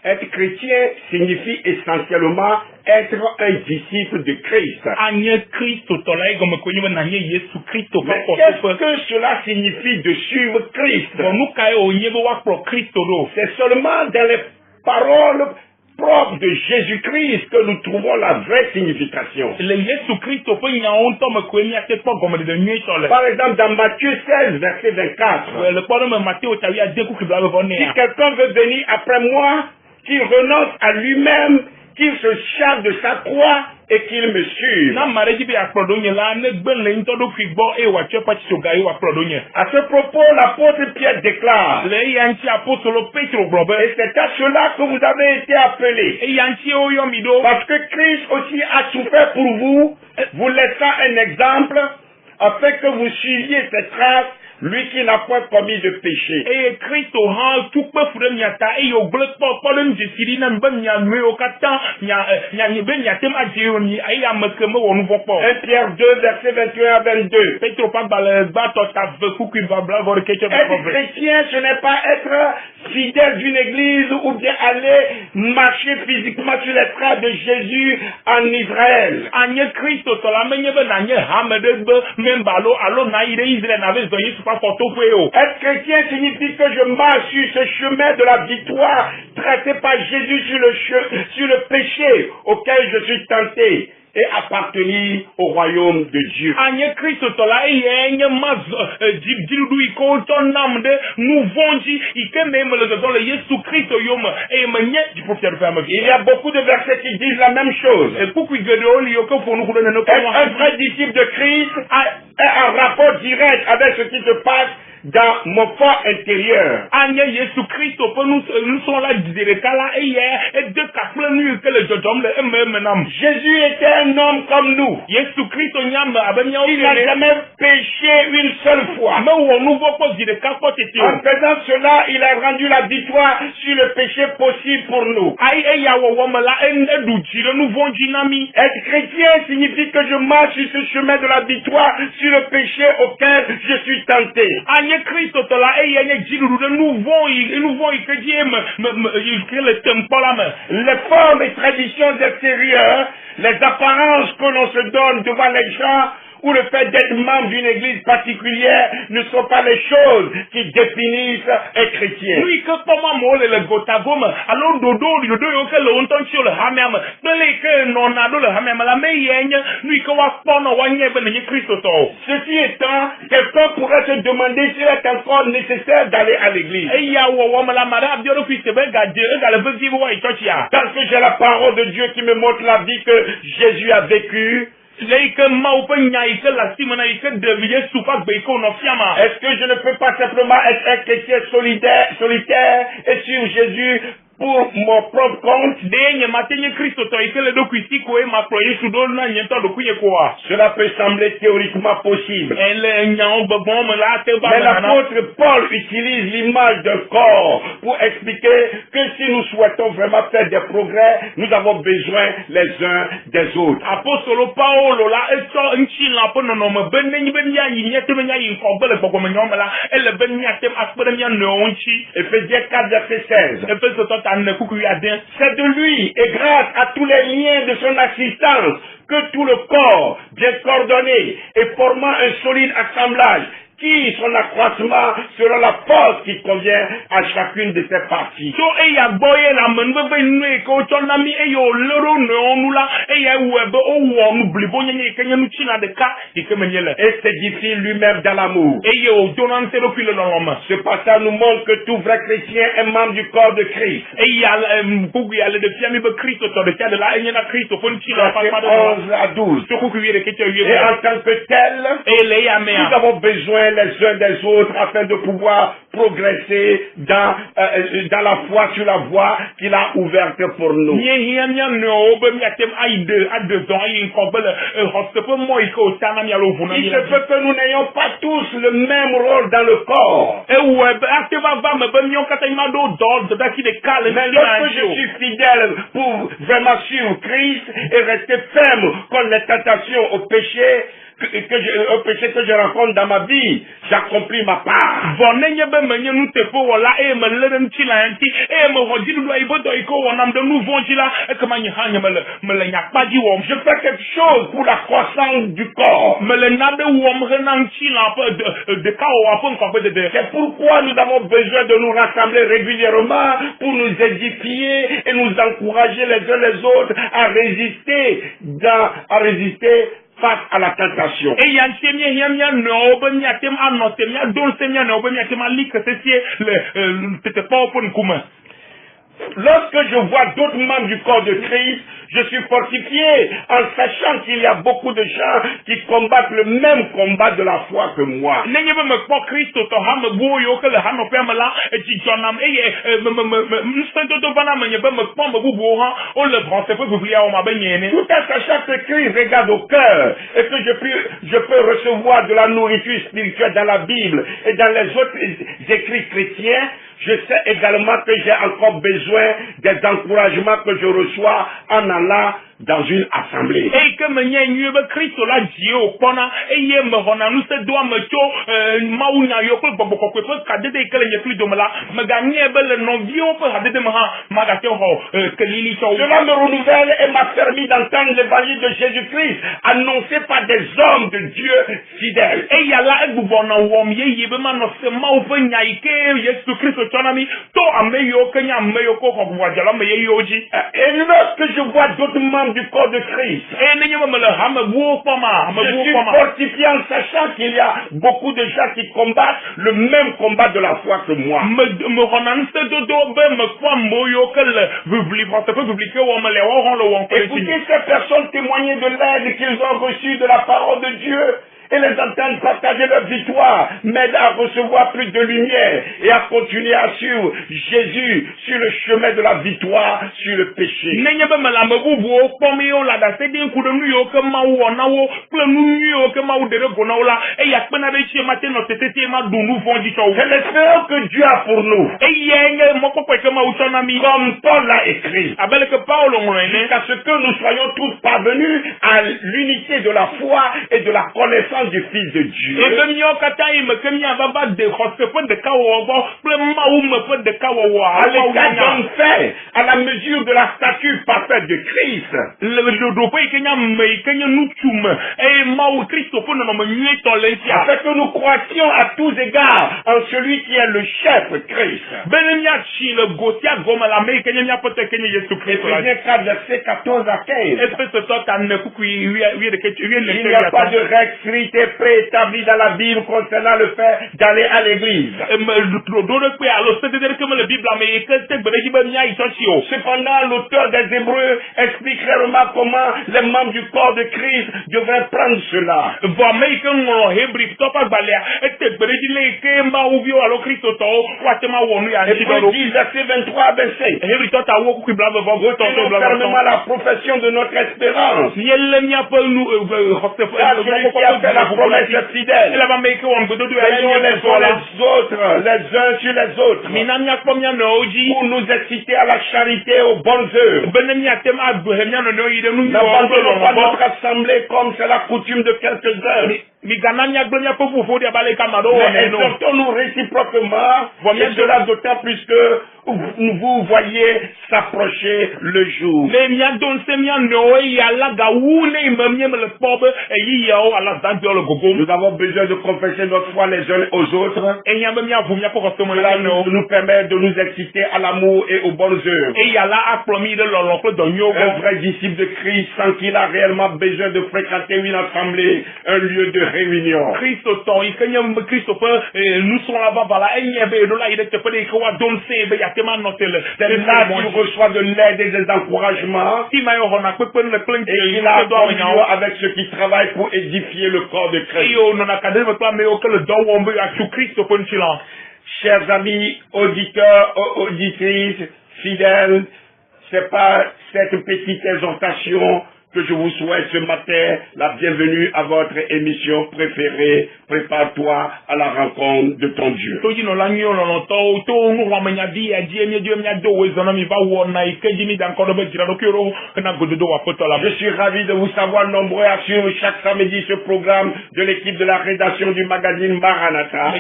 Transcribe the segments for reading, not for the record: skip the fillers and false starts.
Être chrétien signifie essentiellement être un disciple de Christ. Mais qu'est-ce que cela signifie de suivre Christ? C'est seulement dans les paroles propre de Jésus-Christ que nous trouvons la vraie signification. Par exemple, dans Matthieu 16, verset 24, si quelqu'un veut venir après moi, qu'il renonce à lui-même, qu'il se charge de sa croix et qu'il me suive. À ce propos, l'apôtre Pierre déclare, et c'est à cela que vous avez été appelés. Parce que Christ aussi a souffert pour vous, vous laissant un exemple, afin que vous suiviez ses traces, lui qui n'a point commis de péché. 1 Pierre 2, verset 21 à 22. Être chrétien, ce n'est pas être fidèle d'une église ou bien aller marcher physiquement sur les traces de Jésus en Israël. Être chrétien signifie que je marche sur ce chemin de la victoire tracé par Jésus sur le péché auquel je suis tenté et appartenir au royaume de Dieu. Il y a beaucoup de versets qui disent la même chose. Un vrai disciple de Christ est en rapport direct avec ce qui se passe dans mon corps intérieur. Jésus était un homme comme nous. Il n'a jamais péché une seule fois. En faisant cela, il a rendu la victoire sur le péché possible pour nous. Être chrétien signifie que je marche sur ce chemin de la victoire sur le péché auquel je suis tenté. Les formes et traditions extérieures, les apparences que l'on se donne devant les gens, ou le fait d'être membre d'une église particulière ne sont pas les choses qui définissent un chrétien. Ceci étant, quelqu'un pourrait se demander s'il est encore nécessaire d'aller à l'église. Parce que j'ai la parole de Dieu qui me montre la vie que Jésus a vécue. Est-ce que je ne peux pas simplement être un chrétien solitaire et suivre Jésus pour mon propre compte? Cela peut sembler théoriquement possible. Mais l'apôtre Paul utilise l'image d'un corps pour expliquer que si nous souhaitons vraiment faire des progrès, nous avons besoin les uns des autres. Éphésiens 4, verset 16. C'est de lui et grâce à tous les liens de son assistance que tout le corps, bien coordonné et formant un solide assemblage, qui son accroissement selon la force qui convient à chacune de ses parties. Et s'édifie lui-même dans l'amour. Ce passage nous montre que tout vrai chrétien est membre du corps de Christ. 11 à 12. Et en tant que tel, nous avons besoin les uns des autres afin de pouvoir progresser dans la foi sur la voie qu'il a ouverte pour nous. Il se peut que nous n'ayons pas tous le même rôle dans le corps. Mais lorsque je suis fidèle pour vraiment suivre Christ et rester ferme contre les tentations au péché, un péché que je rencontre dans ma vie, j'accomplis ma part. Je fais quelque chose pour la croissance du corps. C'est pourquoi nous avons besoin de nous rassembler régulièrement pour nous édifier et nous encourager les uns les autres à résister face à la tentation. Lorsque je vois d'autres membres du corps de Christ, je suis fortifié en sachant qu'il y a beaucoup de gens qui combattent le même combat de la foi que moi. Tout en sachant que Christ regarde au cœur et que je peux recevoir de la nourriture spirituelle dans la Bible et dans les autres écrits chrétiens, je sais également que j'ai encore besoin des encouragements que je reçois en allant dans une assemblée. Cela me renouvelle et m'a permis d'entendre l'évangile de Jésus-Christ annoncé par des hommes de Dieu fidèles. Et lorsque je vois d'autres membres du corps de Christ, je suis fortifié en sachant qu'il y a beaucoup de gens qui combattent le même combat de la foi que moi. Écoutez ces personnes témoigner de l'aide qu'ils ont reçue de la parole de Dieu et les entendre partager leur victoire, m'aide à recevoir plus de lumière et à continuer à suivre Jésus sur le chemin de la victoire sur le péché. Et l'espérance que Dieu a pour nous, comme Paul l'a écrit, jusqu'à ce que nous soyons tous parvenus à l'unité de la foi et de la connaissance du Fils de Dieu. À l'état d'un fait, à la mesure de la stature parfaite de Christ. Afin que nous croissions à tous égards en celui qui est le chef Christ. Éphésiens 4, versets 14 à 15. Il n'y a pas de règle stricte et préétablie dans la Bible concernant le fait d'aller à l'église. Cependant, l'auteur des Hébreux explique clairement comment les membres du corps de Christ devraient prendre cela. Hébreux 10, verset 23 à 25. Retenons fermement la profession de notre espérance. Qui a fait la promesse fidèle. Ayons les uns sur les autres. Pour nous exciter à la charité et aux bonnes œuvres. N'abandonnons pas notre assemblée comme c'est la coutume de quelques-uns. Mais exhortons-nous réciproquement, et cela d'autant plus que vous voyez s'approcher le jour. Nous avons besoin de confesser notre foi les uns aux autres. Cela nous permet de nous exciter à l'amour et aux bonnes œuvres. Un vrai disciple de Christ sent qu'il a réellement besoin de fréquenter une assemblée, un lieu de réunion. C'est là qu'il reçoit de l'aide et des encouragements. Et il a communion avec ceux qui travaillent pour édifier le corps de Christ. Chers amis, auditeurs, auditrices, fidèles, c'est par cette petite exhortation que je vous souhaite ce matin la bienvenue à votre émission préférée. Prépare-toi à la rencontre de ton Dieu. Je suis ravi de vous savoir nombreux à suivre chaque samedi ce programme de l'équipe de la rédaction du magazine Maranatha.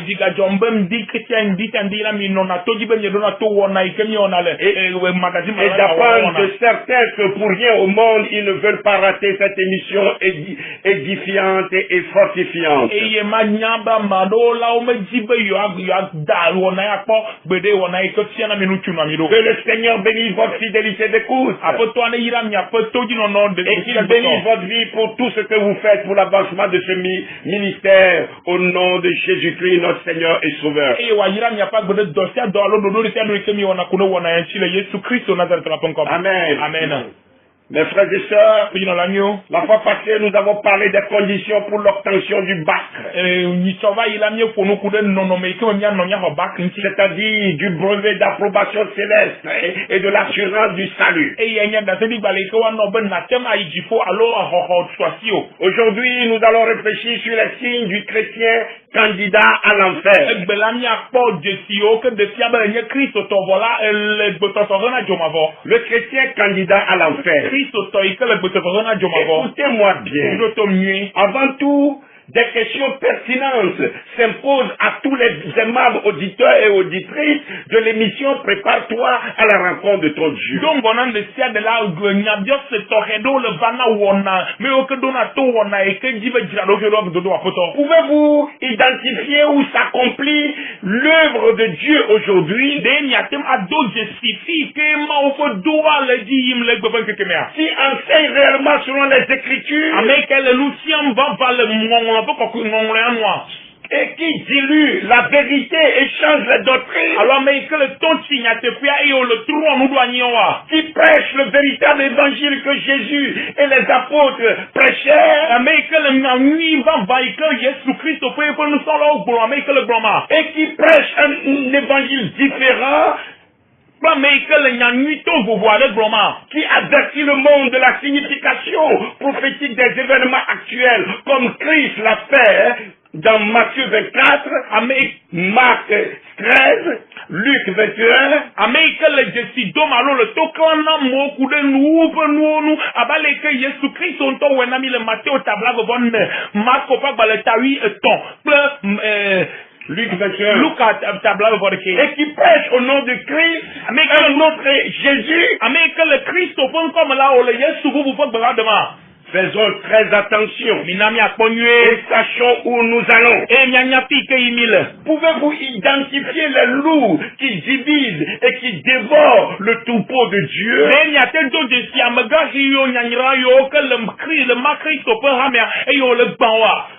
Et d'apprendre de certains que pour rien au monde, ils ne veulent pas rater cette émission édifiante et fortifiante. Que le Seigneur bénisse votre fidélité d'écoute. Et qu'il bénisse votre vie pour tout ce que vous faites pour l'avancement de ce ministère au nom de Jésus-Christ, notre Seigneur et Sauveur. Amen. Amen. Mes frères et sœurs, la fois passée, nous avons parlé des conditions pour l'obtention du bac. C'est-à-dire du brevet d'approbation céleste et de l'assurance du salut. Aujourd'hui, nous allons réfléchir sur les signes du chrétien candidat à l'enfer. Le chrétien candidat à l'enfer. Écoutez-moi bien. Avant tout, des questions pertinentes s'imposent à tous les aimables auditeurs et auditrices de l'émission Prépare-toi à la rencontre de ton Dieu. Pouvez-vous identifier où s'accomplit l'œuvre de Dieu aujourd'hui? Si enseigne réellement selon les Écritures et qui dilue la vérité et change les doctrines, qui prêche le véritable évangile que Jésus et les apôtres prêchèrent, et qui prêche un évangile différent, qui avertit le monde de la signification prophétique des événements actuels, comme Christ l'a fait dans Matthieu 24, Marc 13, Luc 21, Luc 21. Et qui prêche au nom de Christ, un autre Jésus. Faisons très attention et sachons où nous allons. Pouvez-vous identifier les loups qui divisent et qui dévorent le troupeau de Dieu?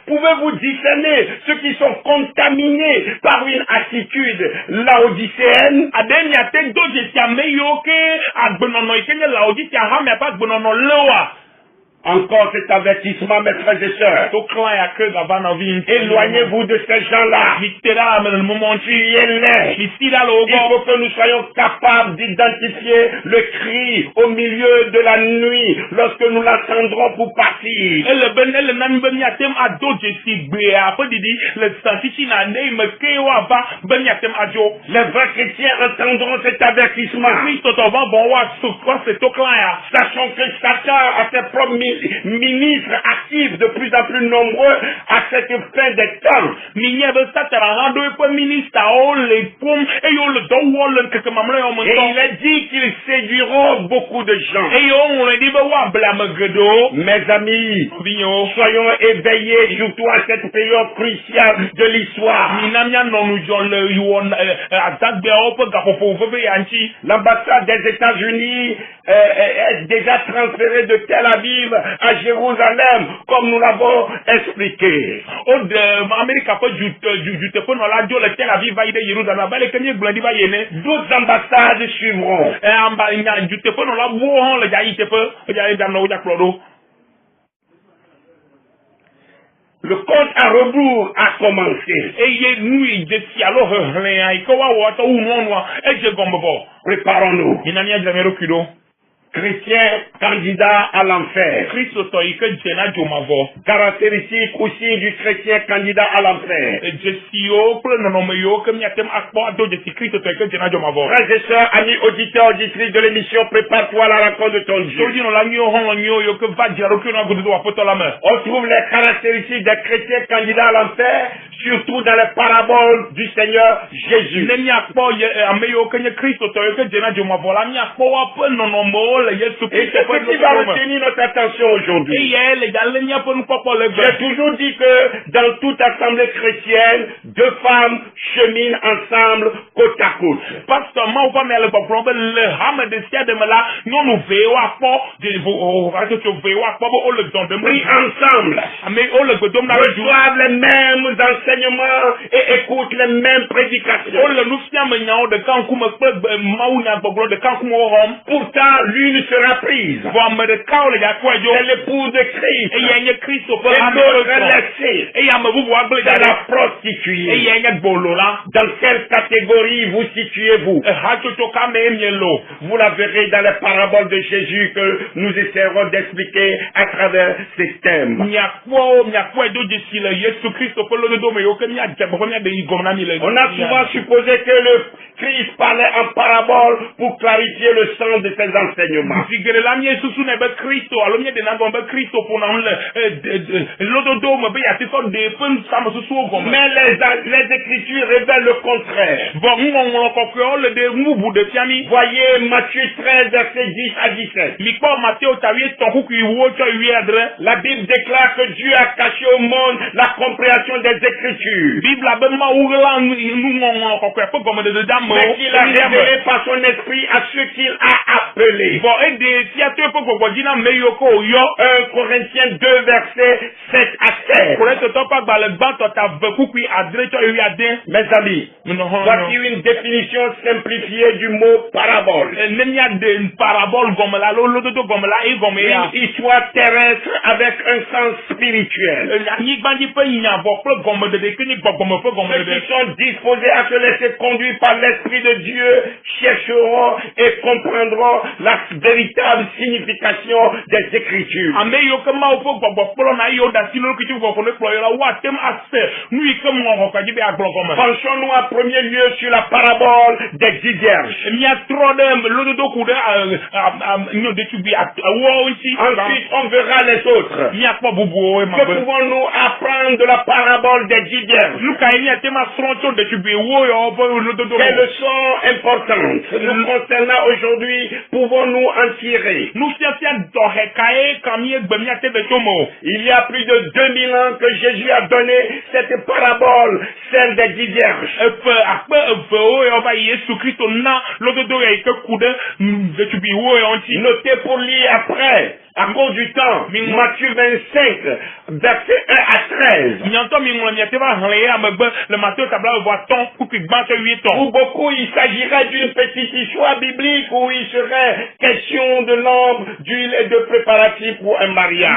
Pouvez-vous discerner ceux qui sont contaminés par une attitude laodicéenne? Encore cet avertissement, mes frères et sœurs. Éloignez-vous de ces gens-là. Fuyez-les. Il faut que nous soyons capables d'identifier le cri au milieu de la nuit lorsque nous l'entendrons pour partir. Les vrais chrétiens entendront cet avertissement. Sachons que Satan a ses propres ministres actifs de plus en plus nombreux à cette fin des temps. Et il est dit qu'ils séduiront beaucoup de gens. Mes amis, soyons éveillés surtout à cette période cruciale de l'histoire. L'ambassade des États-Unis est déjà transférée de Tel Aviv à Jérusalem, comme nous l'avons expliqué. D'autres ambassades suivront. Le compte à rebours a commencé. Préparons-nous. chrétien candidat à l'enfer. Caractéristique aussi du chrétien candidat à l'enfer. Frères et sœurs, amis auditeurs, auditrices de l'émission, prépare-toi à la rencontre de ton Dieu. On trouve les caractéristiques des chrétiens candidats à l'enfer, surtout dans les paraboles du Seigneur Jésus. Et c'est ce qui va retenir notre attention aujourd'hui. J'ai toujours dit que dans toute assemblée chrétienne, deux femmes cheminent ensemble côte à côte. Prient ensemble, reçoivent les mêmes enseignements et écoutent les mêmes prédications. Pourtant, l'une sera prise. C'est l'épouse de Christ. Et l'autre laissée. C'est la prostituée. Dans quelle catégorie vous situez-vous? Vous la verrez dans les paraboles de Jésus que nous essaierons d'expliquer à travers ces thèmes. On a souvent supposé que le Christ parlait en parabole pour clarifier le sens de ses enseignements. Mais les Écritures révèlent le contraire. Voyez Matthieu 13, versets 10 à 17. La Bible déclare que Dieu a caché au monde la compréhension des Écritures. Mais qu'il a révélé par son esprit à ceux qu'il a appelés. 1 Corinthiens 2, versets 7 à 16. Mes amis, voici une définition simplifiée du mot parabole. Une histoire terrestre avec un sens spirituel. Ceux qui sont disposés à se laisser conduire par l'Esprit de Dieu chercheront et comprendront la véritable signification des Écritures. Penchons-nous en premier lieu sur la parabole des 10 vierges. Ensuite, on verra les autres. Que pouvons-nous apprendre de la parabole des 10 vierges? Quelles leçons importantes nous concernant aujourd'hui pouvons-nous en tirer? Il y a plus de 2000 ans que Jésus a donné cette parabole, celle des 10 vierges. Notez pour lire après. À cause du temps, Matthieu 25, verset 1 à 13. Pour beaucoup, il s'agirait d'une petite histoire biblique où il serait question de l'ombre, d'huile et de préparatifs pour un mariage.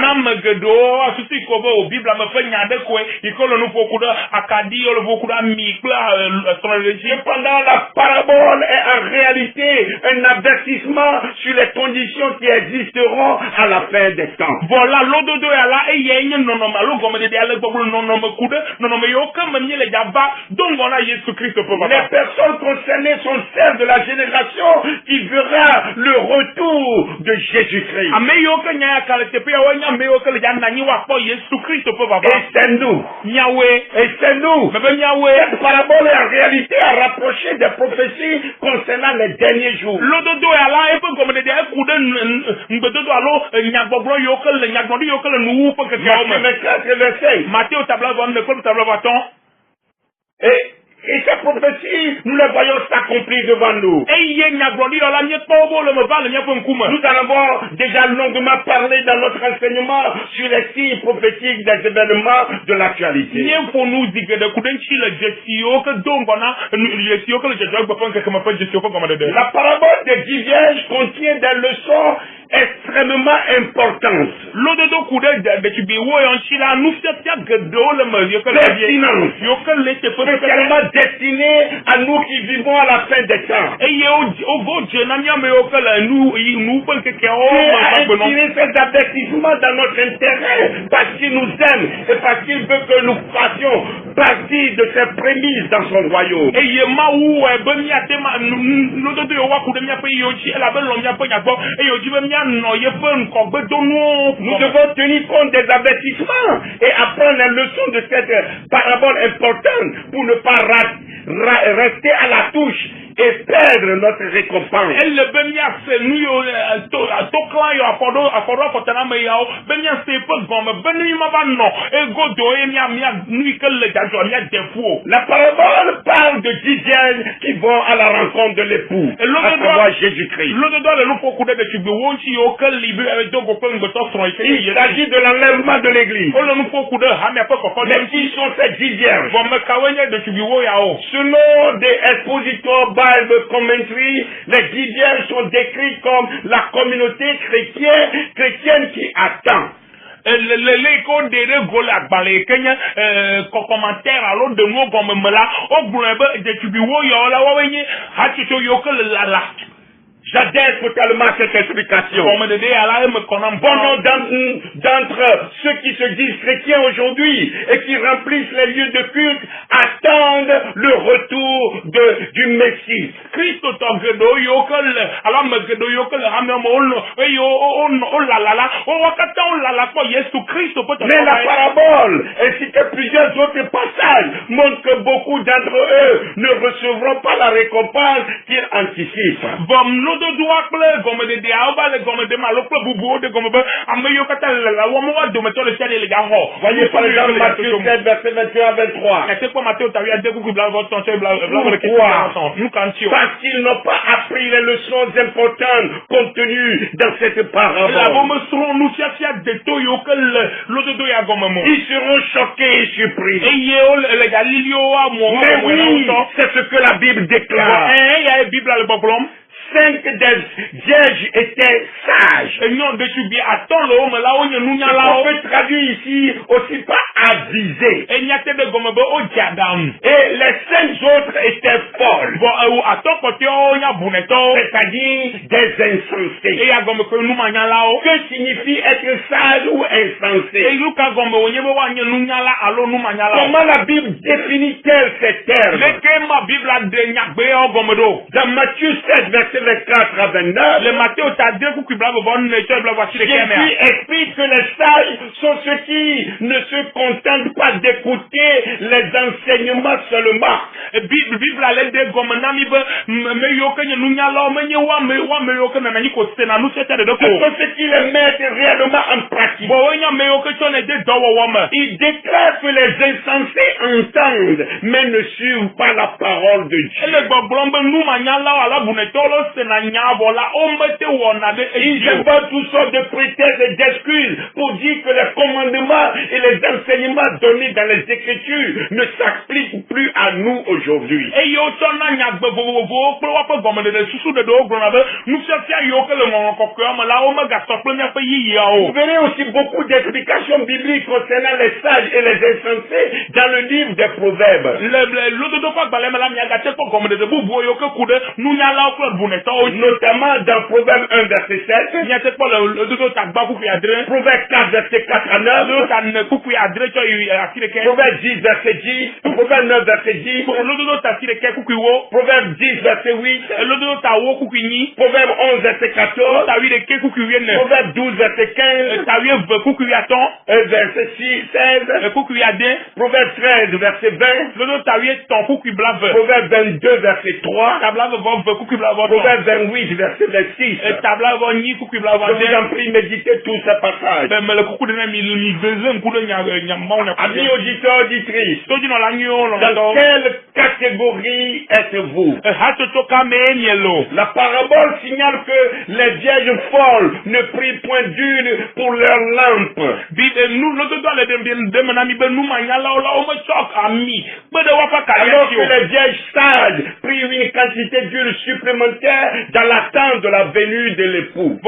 Cependant, la parabole est en réalité un avertissement sur les conditions qui existeront à la fin des temps. Les personnes concernées sont celles de la génération qui verra le retour de Jésus-Christ. Et c'est nous. Cette parabole est en réalité à rapprocher des prophéties concernant les derniers jours. Et ces prophéties, nous les voyons s'accomplir devant nous. Nous en avons déjà longuement parlé dans notre enseignement sur les signes prophétiques des événements de l'actualité. La parabole des 10 vierges contient des leçons extrêmement importantes. Lododo kude de tubi wo yanchi la nous fiatia gedo le me yo que pertinence, yo que les te spécialement destiné à nous qui vivons à la fin des temps. et yo go jenamia me yo que la nous peut que Dieu a inspiré ces avertissements dans notre intérêt parce qu'il nous aime et parce qu'il veut que nous fassions partie de ses prémices dans son royaume. et ye ma ou be mi atema lododo yo wa kude mi ape yo chi la be lo mi ape nyagbo e yo ji be mi ano ye fe nko gbe donu. Nous devons tenir compte des avertissements et apprendre les leçons de cette parabole importante pour ne pas rester à la touche et perdre notre récompense. Elle le ben ya se nu yo to klan yo afodo fotana me ya o ben ya se pe gomme ben mi ma ba no e godo e mi nu ke le dajo mi defo. La parabole parle de 10 vierges qui vont à la rencontre de l'époux, à savoir Jésus-Christ. Le dodo le lupo kude de tubi wonchi yo ke libe e do go pe ngoto so ise. Il s'agit de l'enlèvement de l'église. O le lupo kude ha me pe ko Mais qui sont ces 10 vierges? Bon me kawenye de tubi wo ya o. Selon des expositeurs Bible commentary, les 10 vierges sont décrites comme la communauté chrétienne qui attend. Le ko de go la gbale kenya commentaire alors de nous comme mela o gbe de tubi wo yo la wa wenye ha tito yo ke la J'adhère totalement à cette explication. Bon nombre d'entre ceux qui se disent chrétiens aujourd'hui et qui remplissent les lieux de culte attendent le retour du Messie. Christ mais la parabole ainsi que plusieurs autres passages montrent que beaucoup d'entre eux ne recevront pas la récompense qu'ils anticipent. Voyez par exemple Matthieu 7, verset 21 à 23. Parce qu'ils n'ont pas appris les leçons importantes contenues dans cette parabole. Ils seront choqués et surpris. Mais oui, c'est ce que la Bible déclare. 5 des vierges étaient sages. On peut traduire ici aussi par avisés. Et les 5 autres étaient folles. C'est-à-dire des insensés. Que signifie être sage ou insensé? Comment la Bible définit-elle ces termes? Dans Matthieu 7, verset 24 à 29, Jésus explique que les sages sont ceux qui ne se contentent pas d'écouter les enseignements seulement. Ce sont ceux qui les mettent réellement en pratique. Il déclare que les insensés entendent, mais ne suivent pas la parole de Dieu. Ils inventent toutes sortes de prétextes et d'excuses pour dire que les commandements et les enseignements donnés dans les Écritures ne s'appliquent plus à nous aujourd'hui. Vous verrez aussi beaucoup d'explications bibliques concernant les sages et les insensés dans le livre des Proverbes. Notamment dans Proverbe 1 verset 7, Proverbe 4 verset 4 à 9, Proverbe 10 verset 10, Proverbe 9 verset 10, Proverbe 10 verset 8, Proverbe 11 verset 14, Proverbe 12 verset 15, verset 16, Proverbe 13 verset 20, Proverbe 22 verset 3, Proverbe 28 verset 26. Je vous en prie, méditez tous ces passages. Amis auditeurs, auditrices, dans quelle catégorie êtes-vous? La parabole signale que les vierges folles ne prient point d'huile pour leur lampe. Alors que les vierges sages prient une quantité d'huile supplémentaire dans l'attente de la venue de l'époux.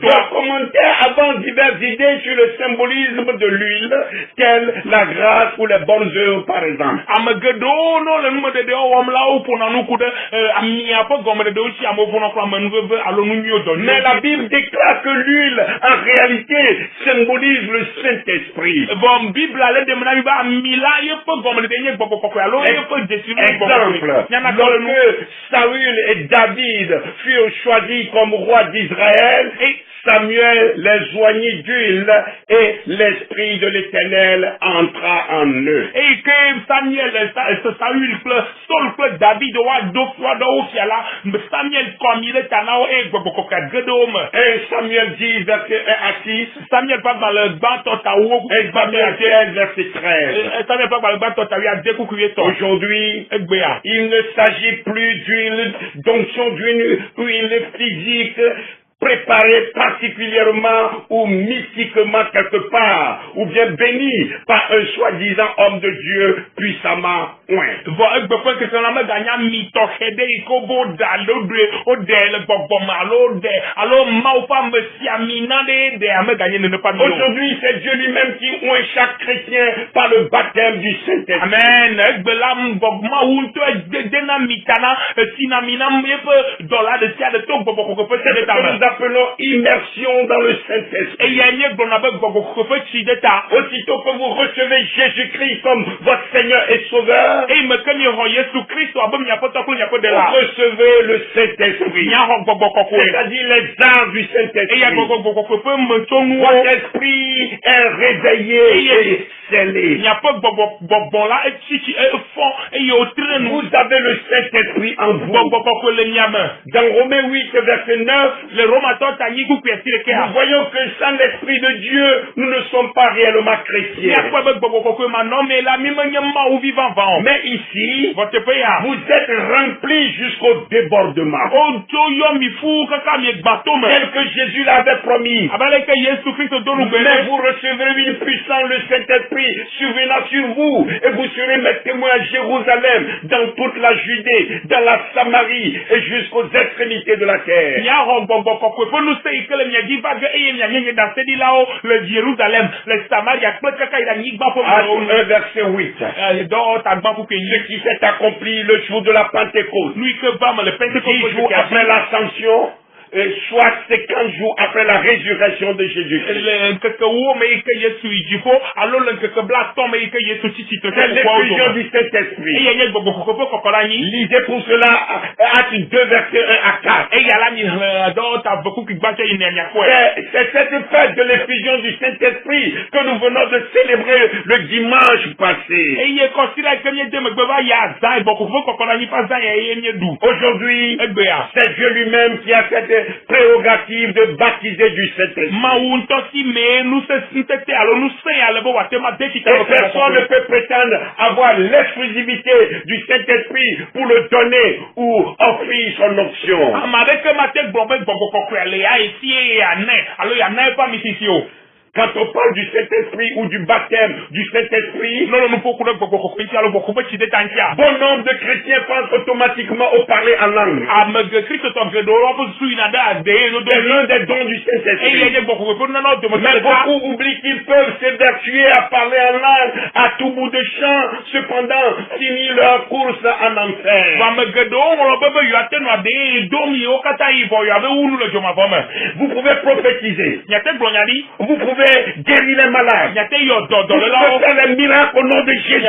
Le commentaire avance diverses idées sur le symbolisme de l'huile, telle la grâce ou les bonnes œuvres par exemple. Mais la Bible déclare que l'huile en réalité symbolise le Saint-Esprit. Exemple, lorsque Saül et David furent choisis comme rois d'Israël, Samuel les joignit d'huile et l'Esprit de l'Éternel entra en eux. Et Samuel dit verset 1 à 6, Samuel parle dans le et Samuel 15 verset 13. Aujourd'hui, il ne s'agit plus d'onction d'une huile physique préparé particulièrement ou mystiquement quelque part, ou bien béni par un soi-disant homme de Dieu puissamment oint. Aujourd'hui, c'est Dieu lui-même qui oint chaque chrétien par le baptême du Saint-Esprit. Amen. Appelons immersion dans le Saint-Esprit. Aussitôt que vous recevez Jésus-Christ comme votre Seigneur et Sauveur, vous recevez le Saint-Esprit, c'est-à-dire les arts du Saint-Esprit. Votre esprit est réveillé et scellé. Vous avez le Saint-Esprit en vous. Dans Romains 8, verset 9, nous voyons que sans l'Esprit de Dieu, nous ne sommes pas réellement chrétiens. Mais ici, vous êtes remplis jusqu'au débordement. Tel que Jésus l'avait promis. Mais vous recevrez une puissance, le Saint-Esprit survenant sur vous, et vous serez mes témoins à Jérusalem, dans toute la Judée, dans la Samarie, et jusqu'aux extrémités de la terre. Actes 1 verset 8. Ce qui s'est accompli le jour de la Pentecôte. 10 jours après l'ascension, soit 50 jours après la résurrection de Jésus-Christ. C'est l'effusion du Saint-Esprit. Lisez pour cela Actes 2 verset 1 à 4. C'est cette fête de l'effusion du Saint-Esprit que nous venons de célébrer le dimanche passé. Aujourd'hui, c'est Dieu lui-même qui a cette prérogative de baptiser du Saint-Esprit. Et personne ne peut prétendre avoir l'exclusivité du Saint-Esprit pour le donner ou offrir son option. Quand on parle du Saint-Esprit ou du baptême du Saint-Esprit, bon nombre de chrétiens pensent automatiquement au parler en langue. C'est l'un des dons du Saint-Esprit. Mais beaucoup oublient qu'ils peuvent s'évertuer à parler en langue à tout bout de champ, cependant finir leur course en enfer. Vous pouvez prophétiser. Vous pouvez guérir les malades. Vous pouvez faire les miracles au nom de Jésus.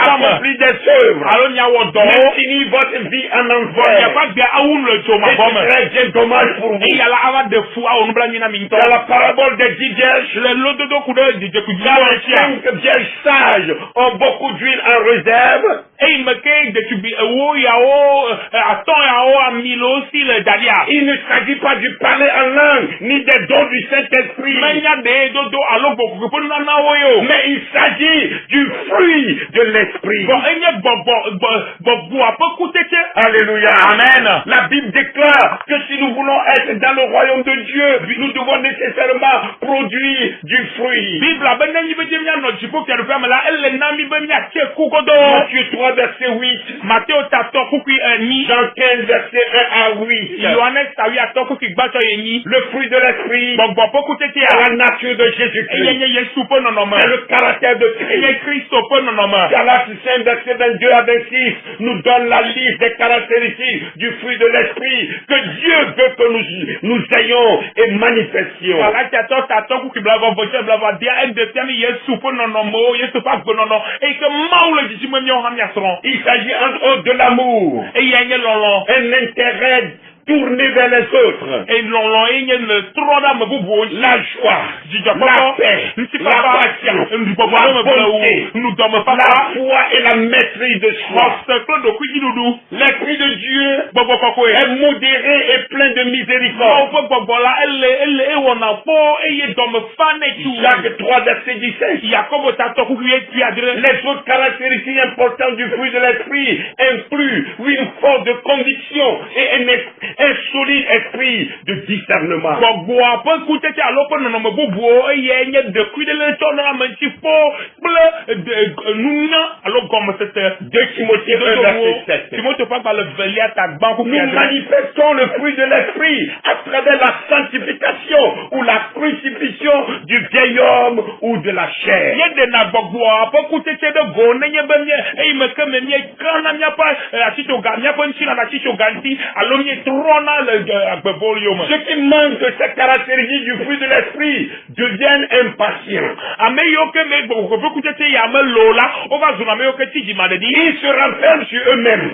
Accomplir des œuvres. Mais finir votre vie en enfer. Et c'est très bien dommage pour vous. Il y a la parabole des 10 vierges. Les 5 vierges sages ont beaucoup d'huile en réserve. Il ne s'agit pas du parler en langue, ni des dons du Saint-Esprit. Mais il s'agit du fruit de l'Esprit. Alléluia. Amen. La Bible déclare que si nous voulons être dans le royaume de Dieu, nous devons nécessairement produire du fruit. Matthieu 3, 3, verset 8. Matteo tato kuki ni. Jean 15, verset 1 à 8. Yohanes tawi ato kuki bato yeni. Le fruit de l'esprit, Bogbo pokutete c'est ya. la nature de Jésus-Christ. Yenye yesu po nonoma. C'est le caractère de Yenye Christ. Christo po nonoma. Galates 5, verset 22 à 26 nous donne la liste des caractéristiques du fruit de l'esprit que Dieu veut que nous ayons et manifestions. Galati ato tato kuki blava voche blava dia ende tiami yesu po nonomo yesu pa gonono. E ke maule jisi mwe myo hamya sron. Il s'agit entre autres de l'amour, E yenye lolo. un intérêt tourné vers les autres, E lolo yenye le troda mbubu. la joie, la paix, la patience, la bonté, la foi et la maîtrise de soi. L'esprit de Dieu est modéré et plein de miséricorde. Jacques 3, verset 17. Les autres caractéristiques importantes du fruit de l'esprit incluent une force de conviction et un solide esprit de discernement. 2 Timothée 1, verset 7. Nous manifestons le fruit de l'esprit à travers la sanctification ou la crucifixion du vieil homme ou de la chair. Ceux qui manquent de ces caractéristiques du fruit de l'esprit deviennent impatients. Ils se renferment sur eux-mêmes.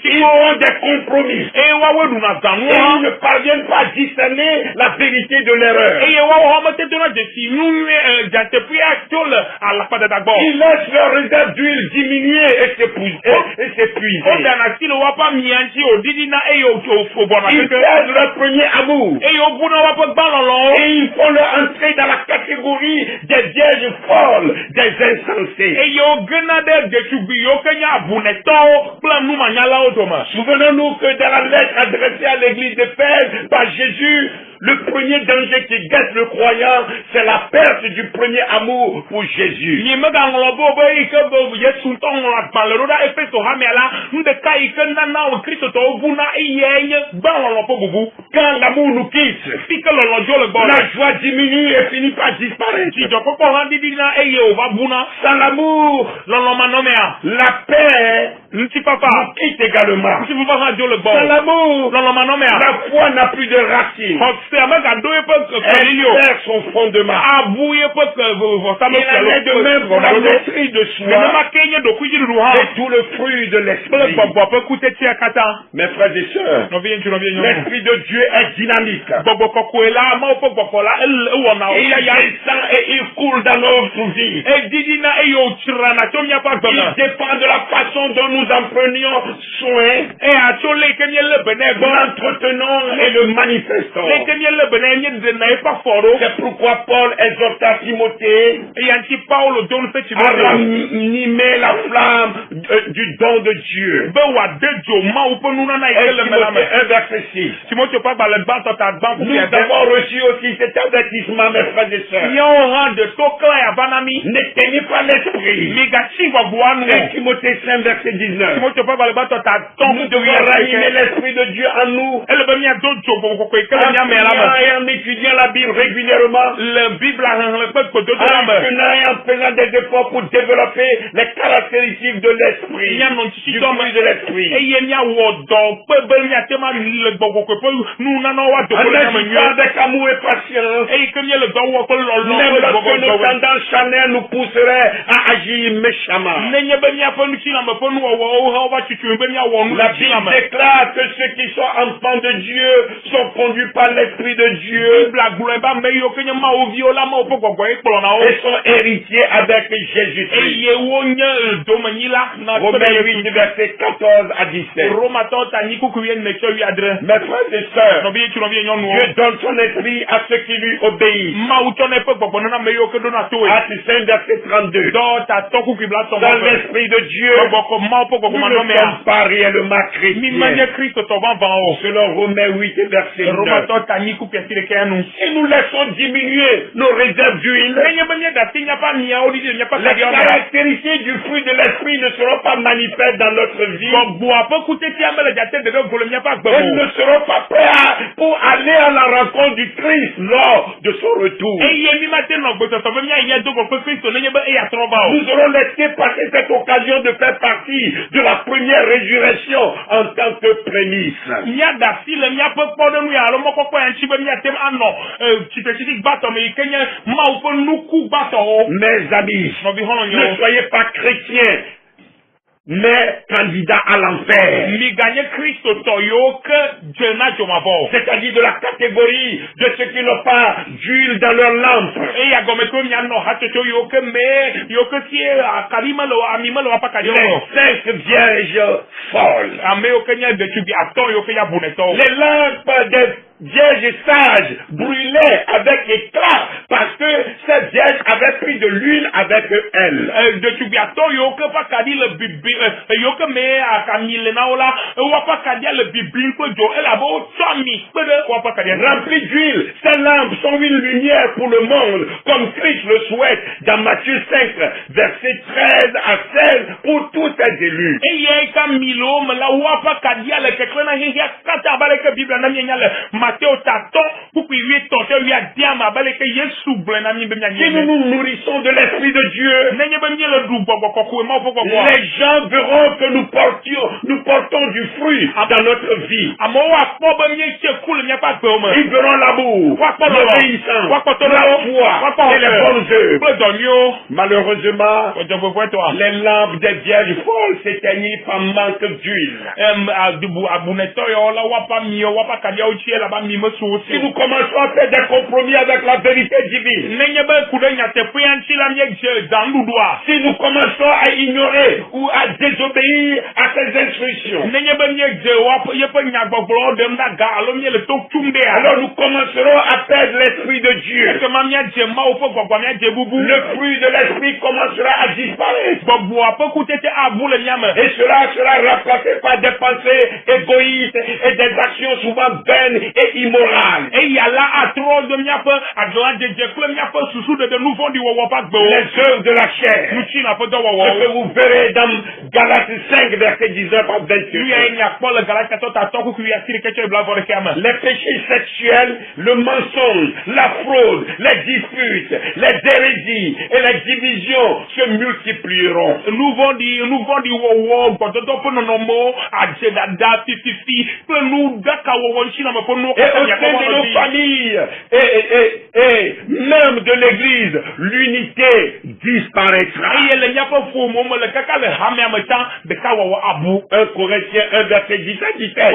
Ils ont des compromis. Et ils ne parviennent pas à discerner la vérité de l'erreur. Ils laissent leur réserve d'huile diminuer et s'épuiser. Ils perdent leur premier amour. Et ils font leur entrée dans la catégorie des vierges folles, des insensés. Souvenons-nous que dans la lettre adressée à l'église d'Éphèse par Jésus, le premier danger qui guette le croyant, c'est la perte du premier amour pour Jésus. Quand l'amour nous quitte, la joie diminue et finit par disparaître. Sans l'amour, la paix nous quitte également. Sans l'amour, la foi n'a plus de racines. Elle perd son fondement. Il en est de même pour la maîtrise de soi et tout le fruit de l'esprit. Mes frères et sœurs, l'esprit de Dieu est dynamique. Il descend et il coule dans notre vie. Il dépend de la façon dont nous en prenions soin, l'entretenons et le manifestons. C'est pourquoi Paul exhorta Timothée à ranimer la flamme du don de Dieu. Un verset 6. Nous avons reçu aussi cet avertissement, mes frères et sœurs. N'éteignez pas l'esprit. 1 Timothée 5, verset 19. Nous devons ranimer l'esprit de Dieu en nous. En étudiant la Bible régulièrement, en faisant des efforts pour développer les caractéristiques de l'esprit, du fruit de l'esprit. En agissant avec amour et patience, même lorsque nos tendances charnelles nous pousseraient à agir méchamment. La Bible déclare que ceux qui sont enfants de Dieu sont conduits par l'Esprit de Dieu et sont héritiers avec Jésus-Christ. Romains 8, verset 14 à 17. Mes frères et sœurs, Dieu donne son esprit à ceux qui lui obéissent. Actes 5, verset 32. Dans l'esprit de Dieu, ne sommes pas réellement chrétiens. Selon Romains 8 et verset 9. Et nous laissons diminuer nos réserves d'huile. Les caractéristiques du fruit de l'esprit ne seront pas manifestes dans notre vie. Elles ne seront pas prêts pour aller à la rencontre du Christ lors de son retour. Nous aurons laissé passer cette occasion de faire partie de la première résurrection en tant que prémisse. Mes amis, ne soyez pas chrétiens, mais candidat à l'enfer. C'est-à-dire de la catégorie de ceux qui n'ont pas d'huile dans leur lampe. Les 5 vierges folles. Les lampes des vierges sages brûlaient avec éclat parce que ces vierges avaient pris de l'huile avec elles. Remplis d'huile, ces lampes sont une lumière pour le monde, comme Christ le souhaite dans Matthieu 5, versets 13 à 16, pour tous ses élus. Si nous nous nourrissons de l'Esprit de Dieu, les gens verront que nous portons du fruit dans notre vie. Ils verront l'amour, l'obéissance, la foi et les bonnes œuvres. Malheureusement, les lampes des vierges folles s'éteignent par manque d'huile. Si nous commençons à faire des compromis avec la vérité divine, si nous commençons à ignorer ou à désobéir à ses instructions, alors nous commencerons à perdre l'Esprit de Dieu. Le fruit de l'Esprit commencera à disparaître. Et cela sera remplacé par des pensées égoïstes et des actions souvent vaines et immorales. Les œuvres de la chair. Ce que vous verrez dans Galates 5, verset 19 à 28. Les péchés sexuels, le mensonge, la fraude, les disputes, les hérésies et les divisions se multiplieront. Et au sein de nos familles et même de l'Église, l'unité disparaîtra. 1 Corinthiens 1 verset 10 à 17.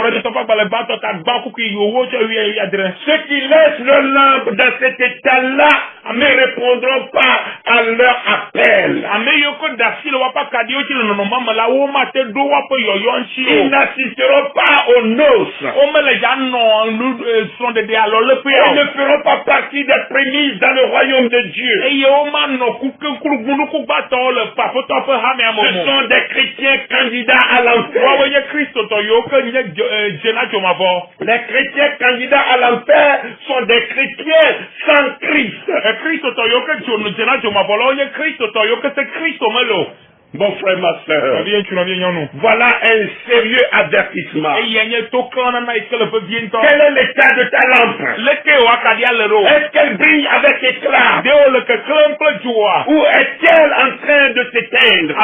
Ceux qui laissent leur lampe dans cet état-là ne répondront pas à leur appel. Ils n'assisteront pas aux noces. Ils ne feront pas partie des prémices dans le royaume de Dieu. Ce sont des chrétiens candidats à l'enfer. Les chrétiens candidats à l'enfer sont des chrétiens sans Christ. Mon frère, ma soeur, voilà un sérieux avertissement. Quel est l'état de ta lampe? Est-ce qu'elle brille avec éclat? Ou est-elle en train de s'éteindre?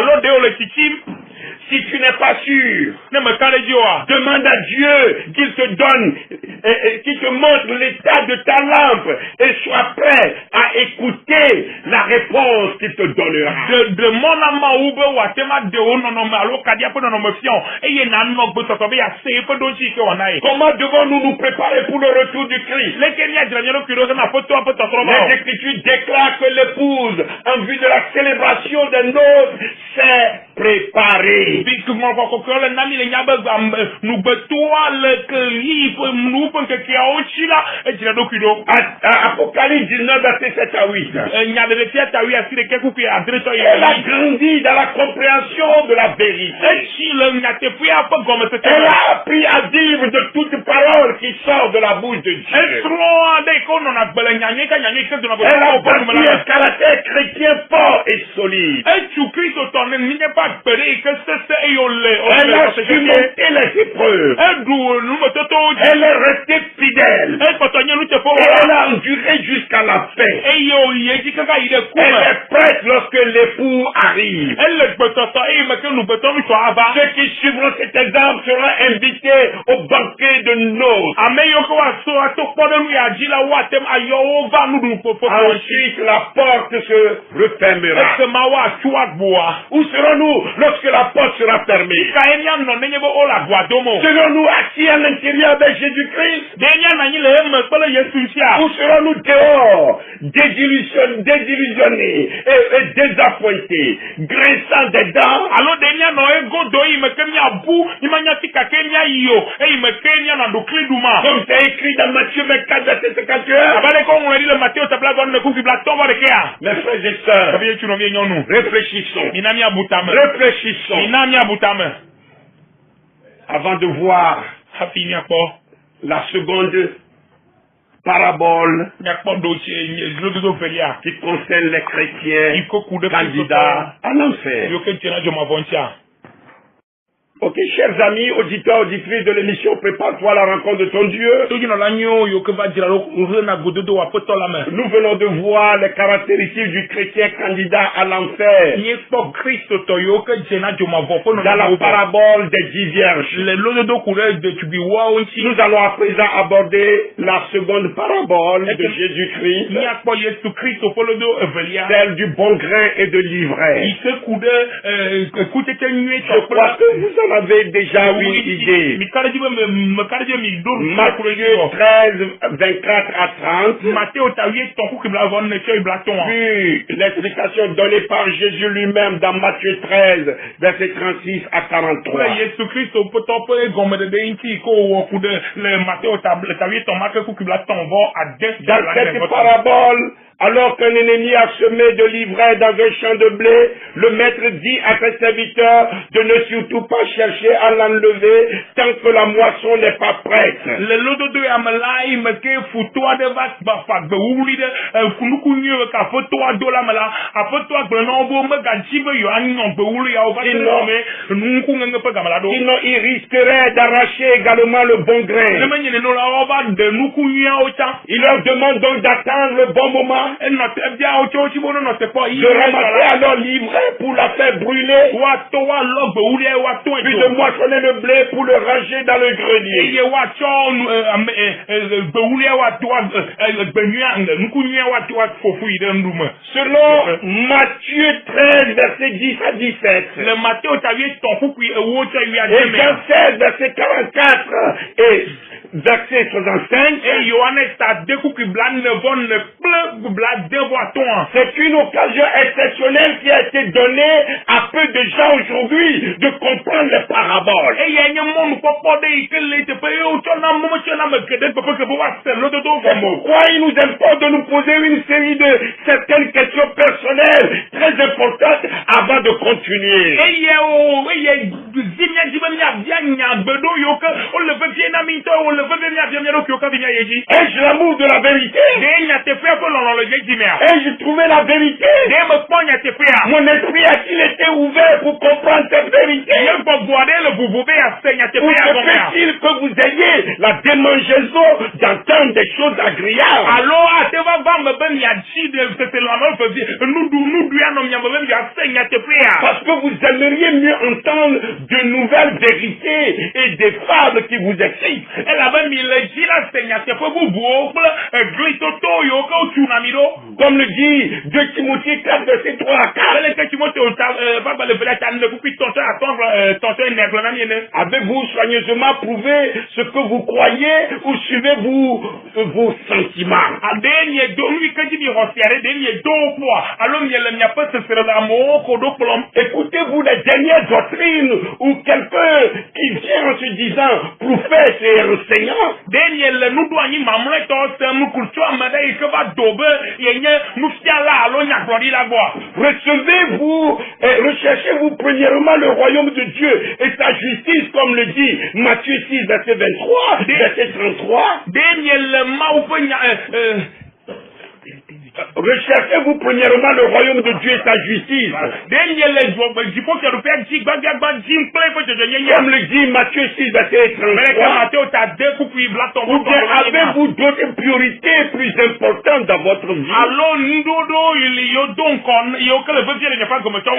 Si tu n'es pas sûr, demande à Dieu qu'il te donne, qu'il te montre l'état de ta lampe et sois prêt à écouter la réponse qu'il te donnera. Comment devons-nous nous préparer pour le retour du Christ? Les Écritures déclarent que l'épouse, en vue de la célébration des noces, c'est préparé. Apocalypse 19, verset 7 à 8. Elle a grandi dans la compréhension de la vérité. Elle a appris à vivre de toute parole qui sort de la bouche de Dieu. Elle a bâti un caractère chrétien fort et solide. Elle a surmonté les épreuves. Elle est restée fidèle. Et elle a enduré jusqu'à la fin. Elle est prête lorsque l'époux arrive. Ceux qui suivront cet exemple seront invités au banquet de noces. Ensuite, la porte se refermera. Où serons-nous lorsque la porte sera fermée? Serons-nous assis à l'intérieur de Jésus-Christ? Où serons-nous dehors, désillusionnés et désappointés, grinçant des dents? Comme c'est écrit dans Matthieu 24, verset 51. Mes frères et sœurs, réfléchissons. Avant de voir la seconde parabole qui concerne les chrétiens candidats à l'enfer. Ok, chers amis, auditeurs, auditrices de l'émission Prépare-toi à la rencontre de ton Dieu. Nous venons de voir les caractéristiques du chrétien candidat à l'enfer dans la parabole des 10 vierges. Nous allons à présent aborder la seconde parabole de Jésus-Christ, celle du bon grain et de l'ivraie. Je crois que vous en avez déjà une idée. Matthieu 13, 24 à 30. Puis l'explication donnée par Jésus lui-même dans Matthieu 13, verset 36 à 43. Dans cette parabole, alors qu'un ennemi a semé de l'ivraie dans un champ de blé, le maître dit à ses serviteurs de ne surtout pas chercher à l'enlever tant que la moisson n'est pas prête. Sinon, il risquerait d'arracher également le bon grain. Il leur demande donc d'attendre le bon moment, de ramasser alors l'ivraie pour la faire brûler, puis de moissonner le blé pour le ranger dans le grenier. Selon Matthieu 13, verset 10 à 17, et Jean 16, verset 44 et verset 65, c'est une occasion exceptionnelle qui a été donnée à peu de gens aujourd'hui de comprendre les paraboles. Pourquoi il nous importe de nous poser une série de certaines questions personnelles très importantes avant de continuer. Ai-je l'amour de la vérité? Ai-je trouvé la vérité? Mon esprit a-t-il été ouvert pour comprendre cette vérité? Ou se fait-il que vous ayez la démangeaison d'entendre des choses agréables? Parce que vous aimeriez mieux entendre de nouvelles vérités et des fables qui vous excitent. Comme le dit 2 Timothée 4, verset 3 à 4. Avez-vous soigneusement prouvé ce que vous croyez ou suivez-vous vos sentiments? Écoutez-vous les dernières doctrines ou quelqu'un qui vient en se disant prophète et enseignant. Recevez-vous et recherchez-vous premièrement le royaume de Dieu et sa justice, comme le dit Matthieu 6, verset 23, verset 33. Recherchez-vous premièrement le royaume de Dieu et sa justice. Comme le dit Matthieu 6, verset 33. Ou bien avez-vous d'autres priorités plus importantes dans votre vie?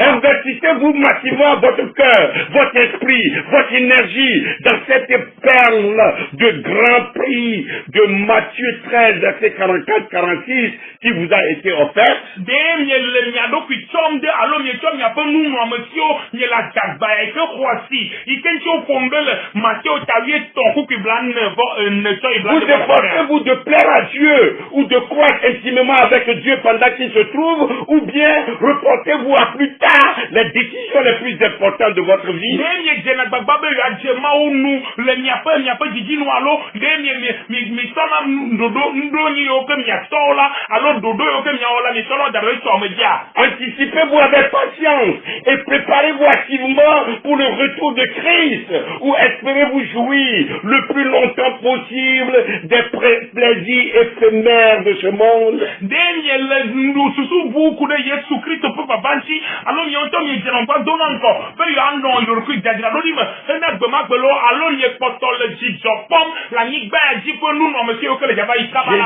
Investissez-vous massivement votre cœur, votre esprit, votre énergie dans cette perle de grand prix de Matthieu 13, verset 44-46 qui vous a été offerte. Vous efforcez-vous de plaire à Dieu ou de croire intimement avec Dieu pendant qu'il se trouve, ou bien reportez-vous à plus tard les décisions les plus importantes de votre vie? Anticipez-vous avec patience et préparez-vous activement pour le retour de Christ, ou espérez-vous jouir le plus longtemps possible des plaisirs éphémères de ce monde?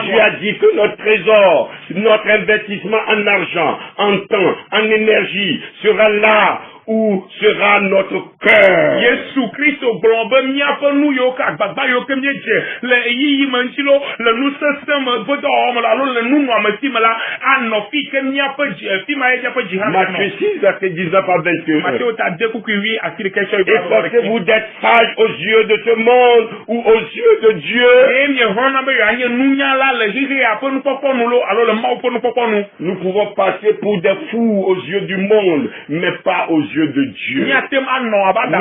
Jésus a dit que notre trésor, notre investissement en argent, en temps, en énergie sera là où sera notre cœur. Matthieu 6, verset 19 à 21. Efforcez-vous d'être sage aux yeux de ce monde ou aux yeux de Dieu. Nous pouvons passer pour des fous aux yeux du monde, mais pas aux yeux de Dieu.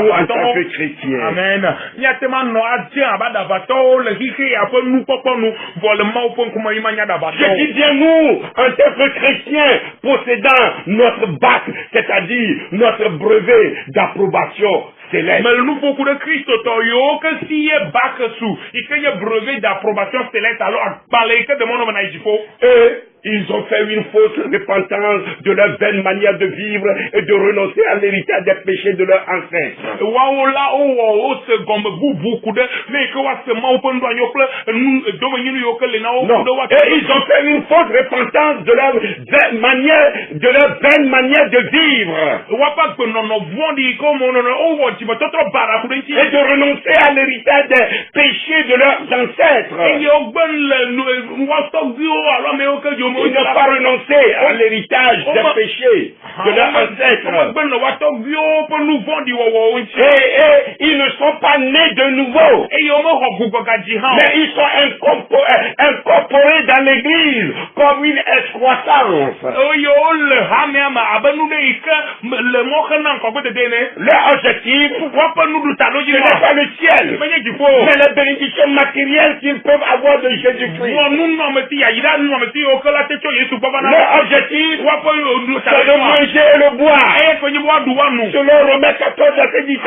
Nous, en tant que chrétiens. Amen. Je dis bien nous, en tant que chrétiens, possédant notre bac, c'est-à-dire notre brevet d'approbation céleste. Mais nous beaucoup de Christ que si y bac sous, et que y brevet d'approbation céleste, alors parler que de mon homme ils ont fait une fausse repentance de leur vaine manière de vivre et de renoncer à l'héritage des péchés de leurs ancêtres. Non. Et ils ont fait une fausse repentance de leur vaine manière de vivre. Et de renoncer à l'héritage des péchés de leurs ancêtres. Ils n'ont pas renoncé à l'héritage des péchés de leurs ancêtres. Et ils ne sont pas nés de nouveau. Mais ils sont incorporés dans l'église comme une excroissance. Leur objectif, ce n'est pas le ciel, mais les bénédictions matérielles qu'ils peuvent avoir de Jésus-Christ. Leur objectif, c'est de manger et le boire. Selon Romains 14, verset 17.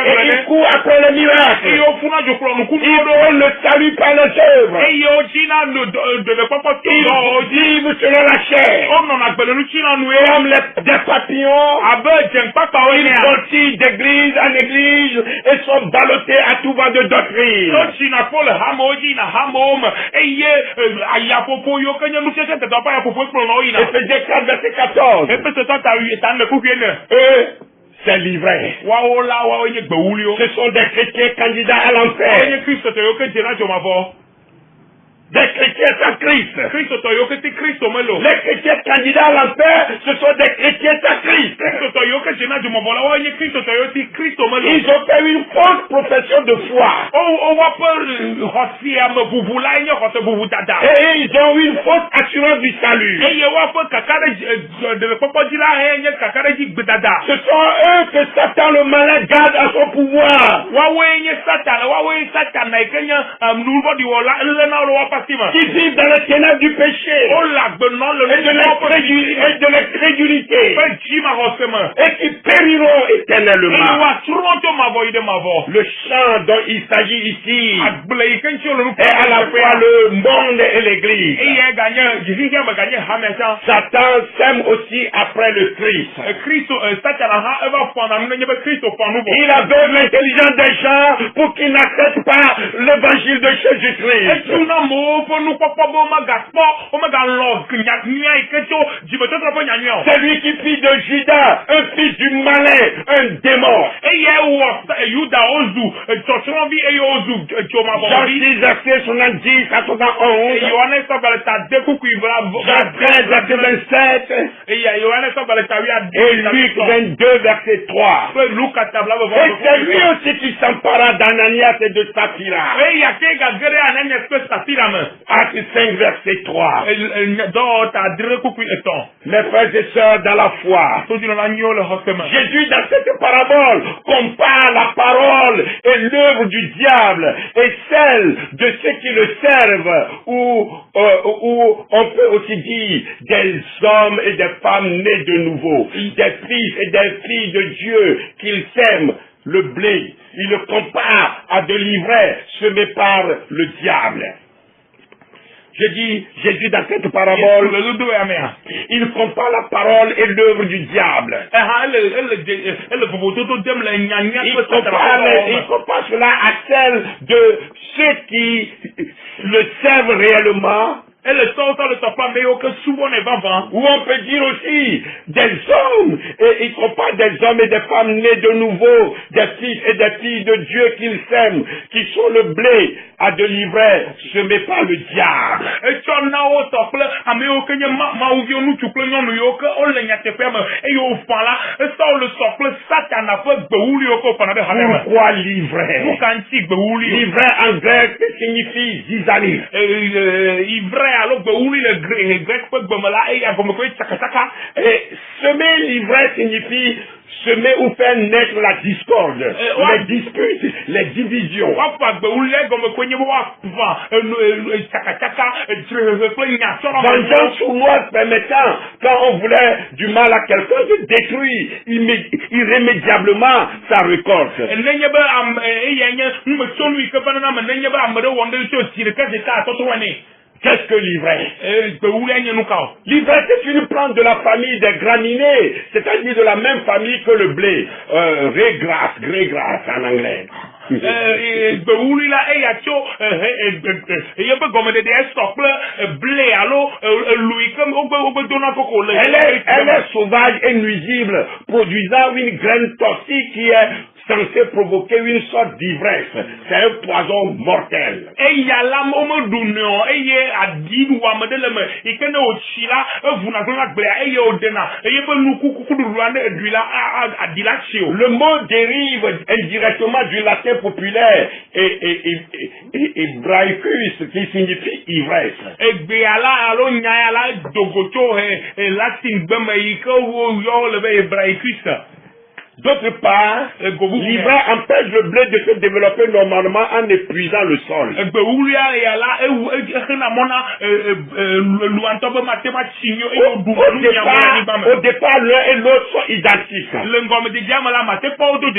Et ils courent après le miracle. Ils font le salut par les œuvres. Ils vivent selon la chair. Comme des papillons, ils voltigent d'église en église et sont ballottés à tout vent de doctrine. Éphésiens 4, verset 14. C'est livré. Ce sont des chrétiens candidats à l'enfer. Des chrétiens sans Christ. Kristo to yo ke ti Kristo melo. Les chrétiens candidats à l'enfer, ce sont des chrétiens sans Christ. Kristo to yo ke jina ju mo bola wa ye Kristo to yo ti Kristo melo. Ils ont fait une fausse profession de foi. O wa pe hosi am bubu la ye hosi bubu dada. Et ils ont eu une fausse assurance du salut. E ye wa pe kakare de popo dila he ye kakare ji gbedada. Ce sont eux que Satan le malin garde à son pouvoir. Wa we ye Satan na ikenya nubo di wala le na ro wa pasima. Qui vivent dans les ténèbres du péché. O la gbenon le Et de l'incrédulité. Pe ji ma hosema. Et qui périront éternellement. E wa tronto ma vo ide ma vo. Le chant dont il s'agit ici Agbele ikenchi le est à la fois le monde et l'église. E ye ganye jihi ma ganye hamesa. Satan sème aussi après le Christ. Kristo Satan ha eva fana nu nyebe Kristo fanu bo. Il aveugle l'intelligence des gens pour qu'ils n'acceptent pas l'évangile de Jésus-Christ. Etuna mo fo nu popo bo ma gaspo o ma ga lo nya ikecho jibeto tro nya nya. C'est lui qui fit de Judas un fils du malin, un démon. E ye wo Yuda ozu toshron bi e ozu choma bo. Jean 6 verset 70 à 71. Yohane so bale ta de kuku ivra. Jean 13 verset 27. E ya Yohane so bale ta wi a. Et Luc 22 verset 3. Luka tabla bo. Et c'est lui aussi qui s'empara d'Ananias et de Saphira. E ya ke ga gere Ananias pe Saphira me. Acte 5 verset 3. Do ta dire kuku eton. Mes frères et sœurs dans la foi, Jésus dans cette parabole compare la parole et l'œuvre du diable et celle de ceux qui le servent, ou on peut aussi dire des hommes et des femmes nés de nouveau, des fils et des filles de Dieu qu'ils sèment le blé. Il le compare à de l'ivraie semé par le diable. Je dis, Jésus dans cette parabole, il compare la parole et l'œuvre du diable. Il compare cela à celle de ceux qui le servent réellement. Ou on peut dire aussi des hommes, et il compare des hommes et des femmes nés de nouveau, des fils et des filles de Dieu qu'ils sèment, qui sont le blé à de l'ivraie semé par le diable. Pourquoi l'ivraie? L'ivraie en grec signifie zizanie. Et semer l'ivraie signifie semer ou faire naître la discorde, les disputes, les divisions. Vengeance sournoise permettant, quand on voulait du mal à quelqu'un, de détruire irrémédiablement sa récolte. Qu'est-ce que l'ivraie? L'ivraie, c'est une plante de la famille des graminées, c'est-à-dire de la même famille que le blé. Greygrass en anglais. Elle est sauvage et nuisible, produisant une graine toxique qui est censé provoquer une sorte d'ivresse. C'est un poison mortel. Le mot dérive indirectement du latin populaire et braicus qui signifie ivresse. D'autre part, l'ivraie empêche le blé de se développer normalement en épuisant le sol. Au départ, l'un et l'autre sont identiques.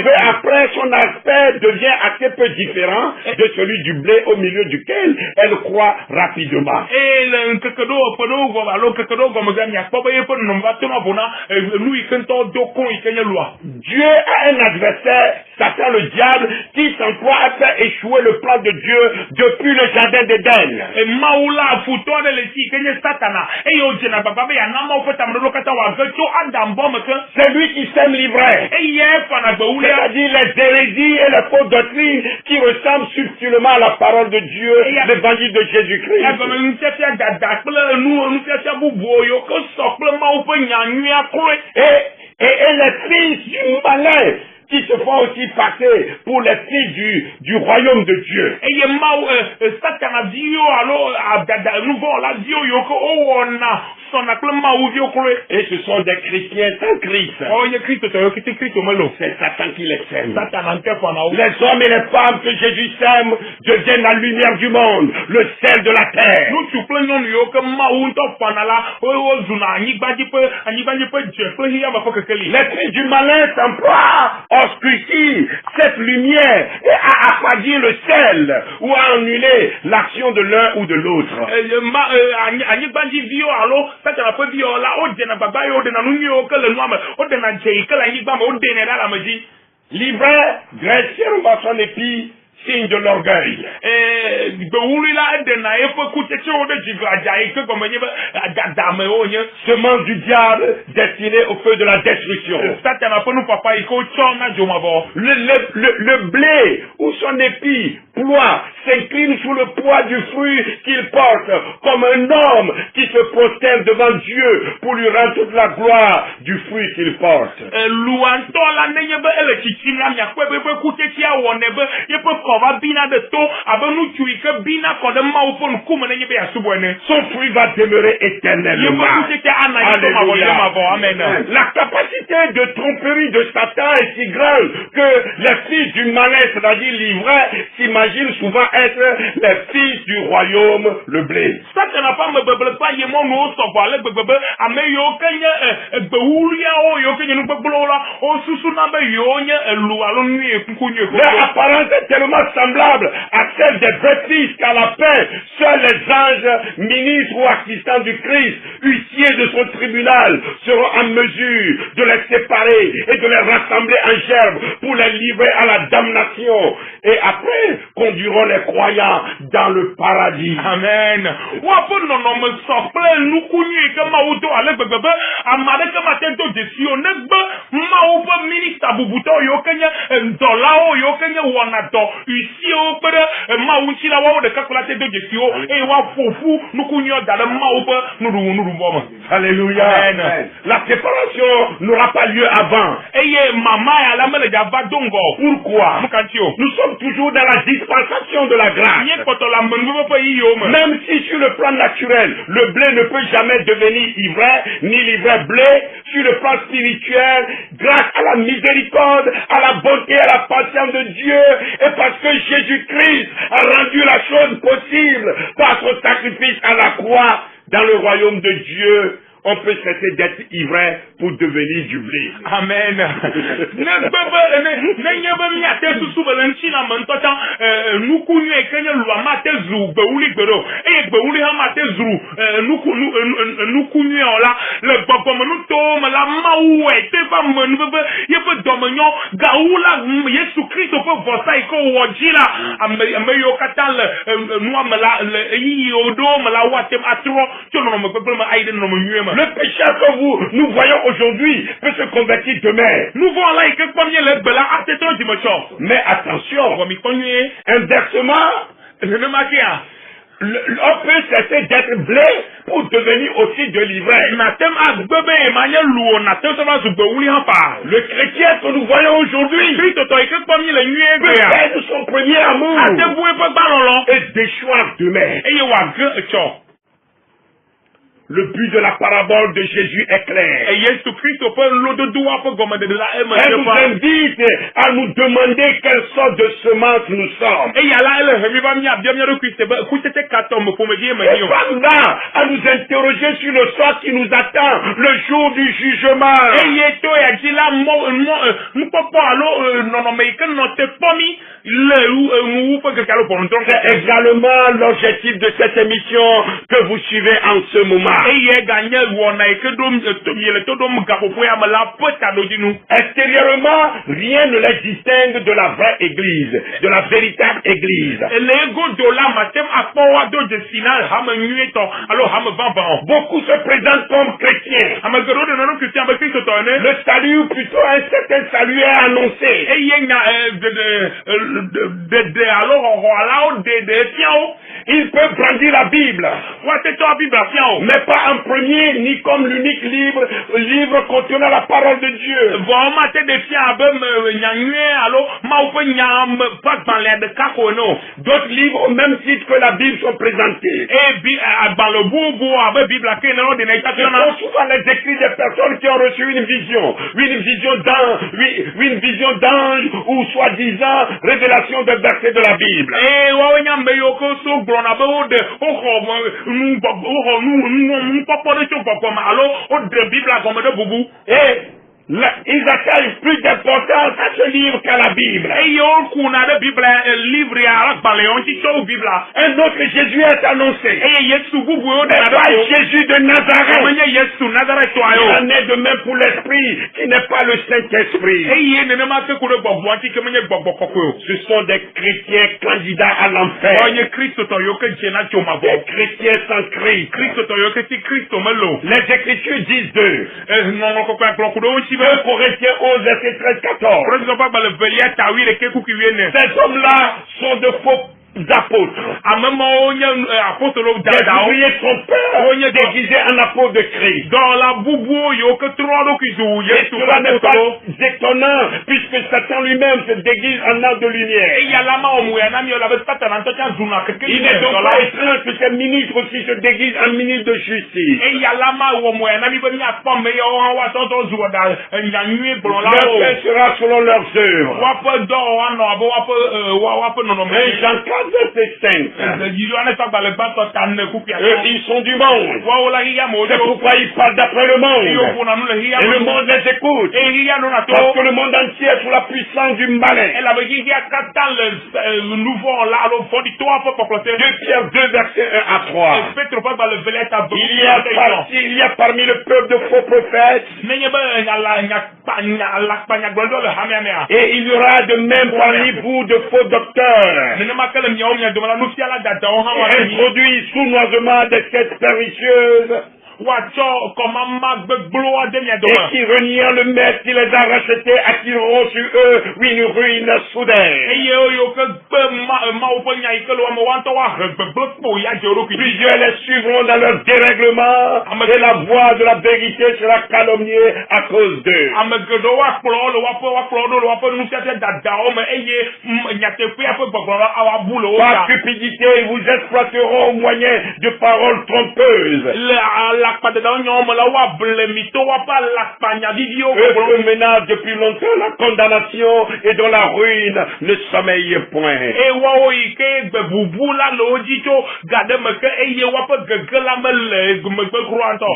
Mais après, son aspect devient assez peu différent de celui du blé au milieu duquel elle croît rapidement. Dieu a un adversaire, Satan le diable, qui s'emploie à faire échouer le plan de Dieu depuis le jardin d'Éden. C'est lui qui sème l'ivraie. C'est-à-dire les hérésies et les fausses doctrines qui ressemblent subtilement à la parole de Dieu, l'évangile de Jésus-Christ. Et les fils du malin qui se font aussi passer pour les fils du royaume de Dieu. Et ce sont des chrétiens sans Christ. C'est Satan qui les sème. Les hommes et les femmes que Jésus sème deviennent la lumière du monde, le sel de la terre. Les fils du malin s'emploient à obscurcir cette lumière et à affadir le sel ou à annuler l'action de l'un ou de l'autre. L'ivraie, grossièrement son épi, signe de l'orgueil. Semence du diable destinée au feu de la destruction. Le blé ou son épi ploie, s'incline sous le poids du fruit qu'il porte, comme un homme qui se prosterne devant Dieu pour lui rendre toute la gloire du fruit qu'il porte. Son fruit va demeurer éternellement. La capacité de tromperie de Satan est si grande que les fils du malin, c'est-à-dire l'ivraie, s'imaginent souvent être les fils du royaume, le blé. Leur apparence est tellement semblable à celle des bêtises qu'à la fin, seuls les anges, ministres ou assistants du Christ, huissiers de son tribunal, seront en mesure de les séparer et de les rassembler en gerbe pour les livrer à la damnation. Et après, conduiront les croyants dans le paradis. Amen. Alléluia. Amen. La séparation n'aura pas lieu avant. Pourquoi? Nous sommes toujours dans la dispensation de la grâce. Même si sur le plan naturel, le blé ne peut jamais devenir ivraie, ni l'ivraie blé, sur le plan spirituel, grâce à la miséricorde, à la bonté, à la patience de Dieu, et parce que Jésus-Christ a rendu la chose possible par son sacrifice à la croix, dans le royaume de Dieu, on peut cesser d'être ivraie pour devenir du blé. Amen. Le pécheur que nous voyons aujourd'hui peut se convertir demain. Mais attention, inversement, on peut cesser d'être blé pour devenir aussi de l'ivraie. Le chrétien que nous voyons aujourd'hui peut perdre son premier amour et déchoir demain. Le but de la parabole de Jésus est clair. Elle nous invite à nous demander quelle sorte de semence nous sommes. Et là, à nous interroger sur le sort qui nous attend le jour du jugement. C'est également l'objectif de cette émission que vous suivez en ce moment. Extérieurement, rien ne les distingue de la vraie église, de la véritable église. Beaucoup se présentent comme chrétiens. Le salut, plutôt un certain salut est annoncé. Il peut brandir la Bible, mais pas en premier, ni comme l'unique livre contenant la parole de Dieu. D'autres livres au même titre que la Bible sont présentés. Ce sont souvent les écrits des personnes qui ont reçu une vision d'ange ou soi-disant révélation de versets de la Bible. Et ils attachent plus d'importance à ce livre qu'à la Bible. Un autre Jésus est annoncé. Pas Jésus de Nazareth. Il en est de même pour l'Esprit qui n'est pas le Saint-Esprit. Ce sont des chrétiens candidats à l'enfer. Des chrétiens sans Christ. Les Écritures disent d'eux. 2 Corinthiens 11, verset 13-14. Ces hommes-là sont de faux apôtres. Des ouvriers trompeurs déguisés en apôtres de Christ. Et cela n'est pas étonnant puisque Satan lui-même se déguise en ange de lumière. Il n'est donc pas étrange que ces ministres aussi se déguisent en ministres de justice. Leur fin sera selon leurs œuvres. Jean 4, verset 5. Ils sont du monde. C'est pourquoi ils parlent d'après le monde. Et le monde les écoute. Parce que le monde entier est sous la puissance du malin. 2 Pierre 2, verset 1 à 3. Il y a parmi le peuple de faux prophètes. Et il y aura de même parmi vous de faux docteurs. Introduit sournoisement des quêtes pernicieuses. Et qui reniant le maître qui les a rachetés attireront sur eux une ruine soudaine. Plusieurs les suivront dans leur dérèglement et la voix de la vérité sera calomniée à cause d'eux. Par cupidité, ils vous exploiteront au moyen de paroles trompeuses. Eux menacent depuis longtemps la condamnation et dont la ruine ne sommeille point.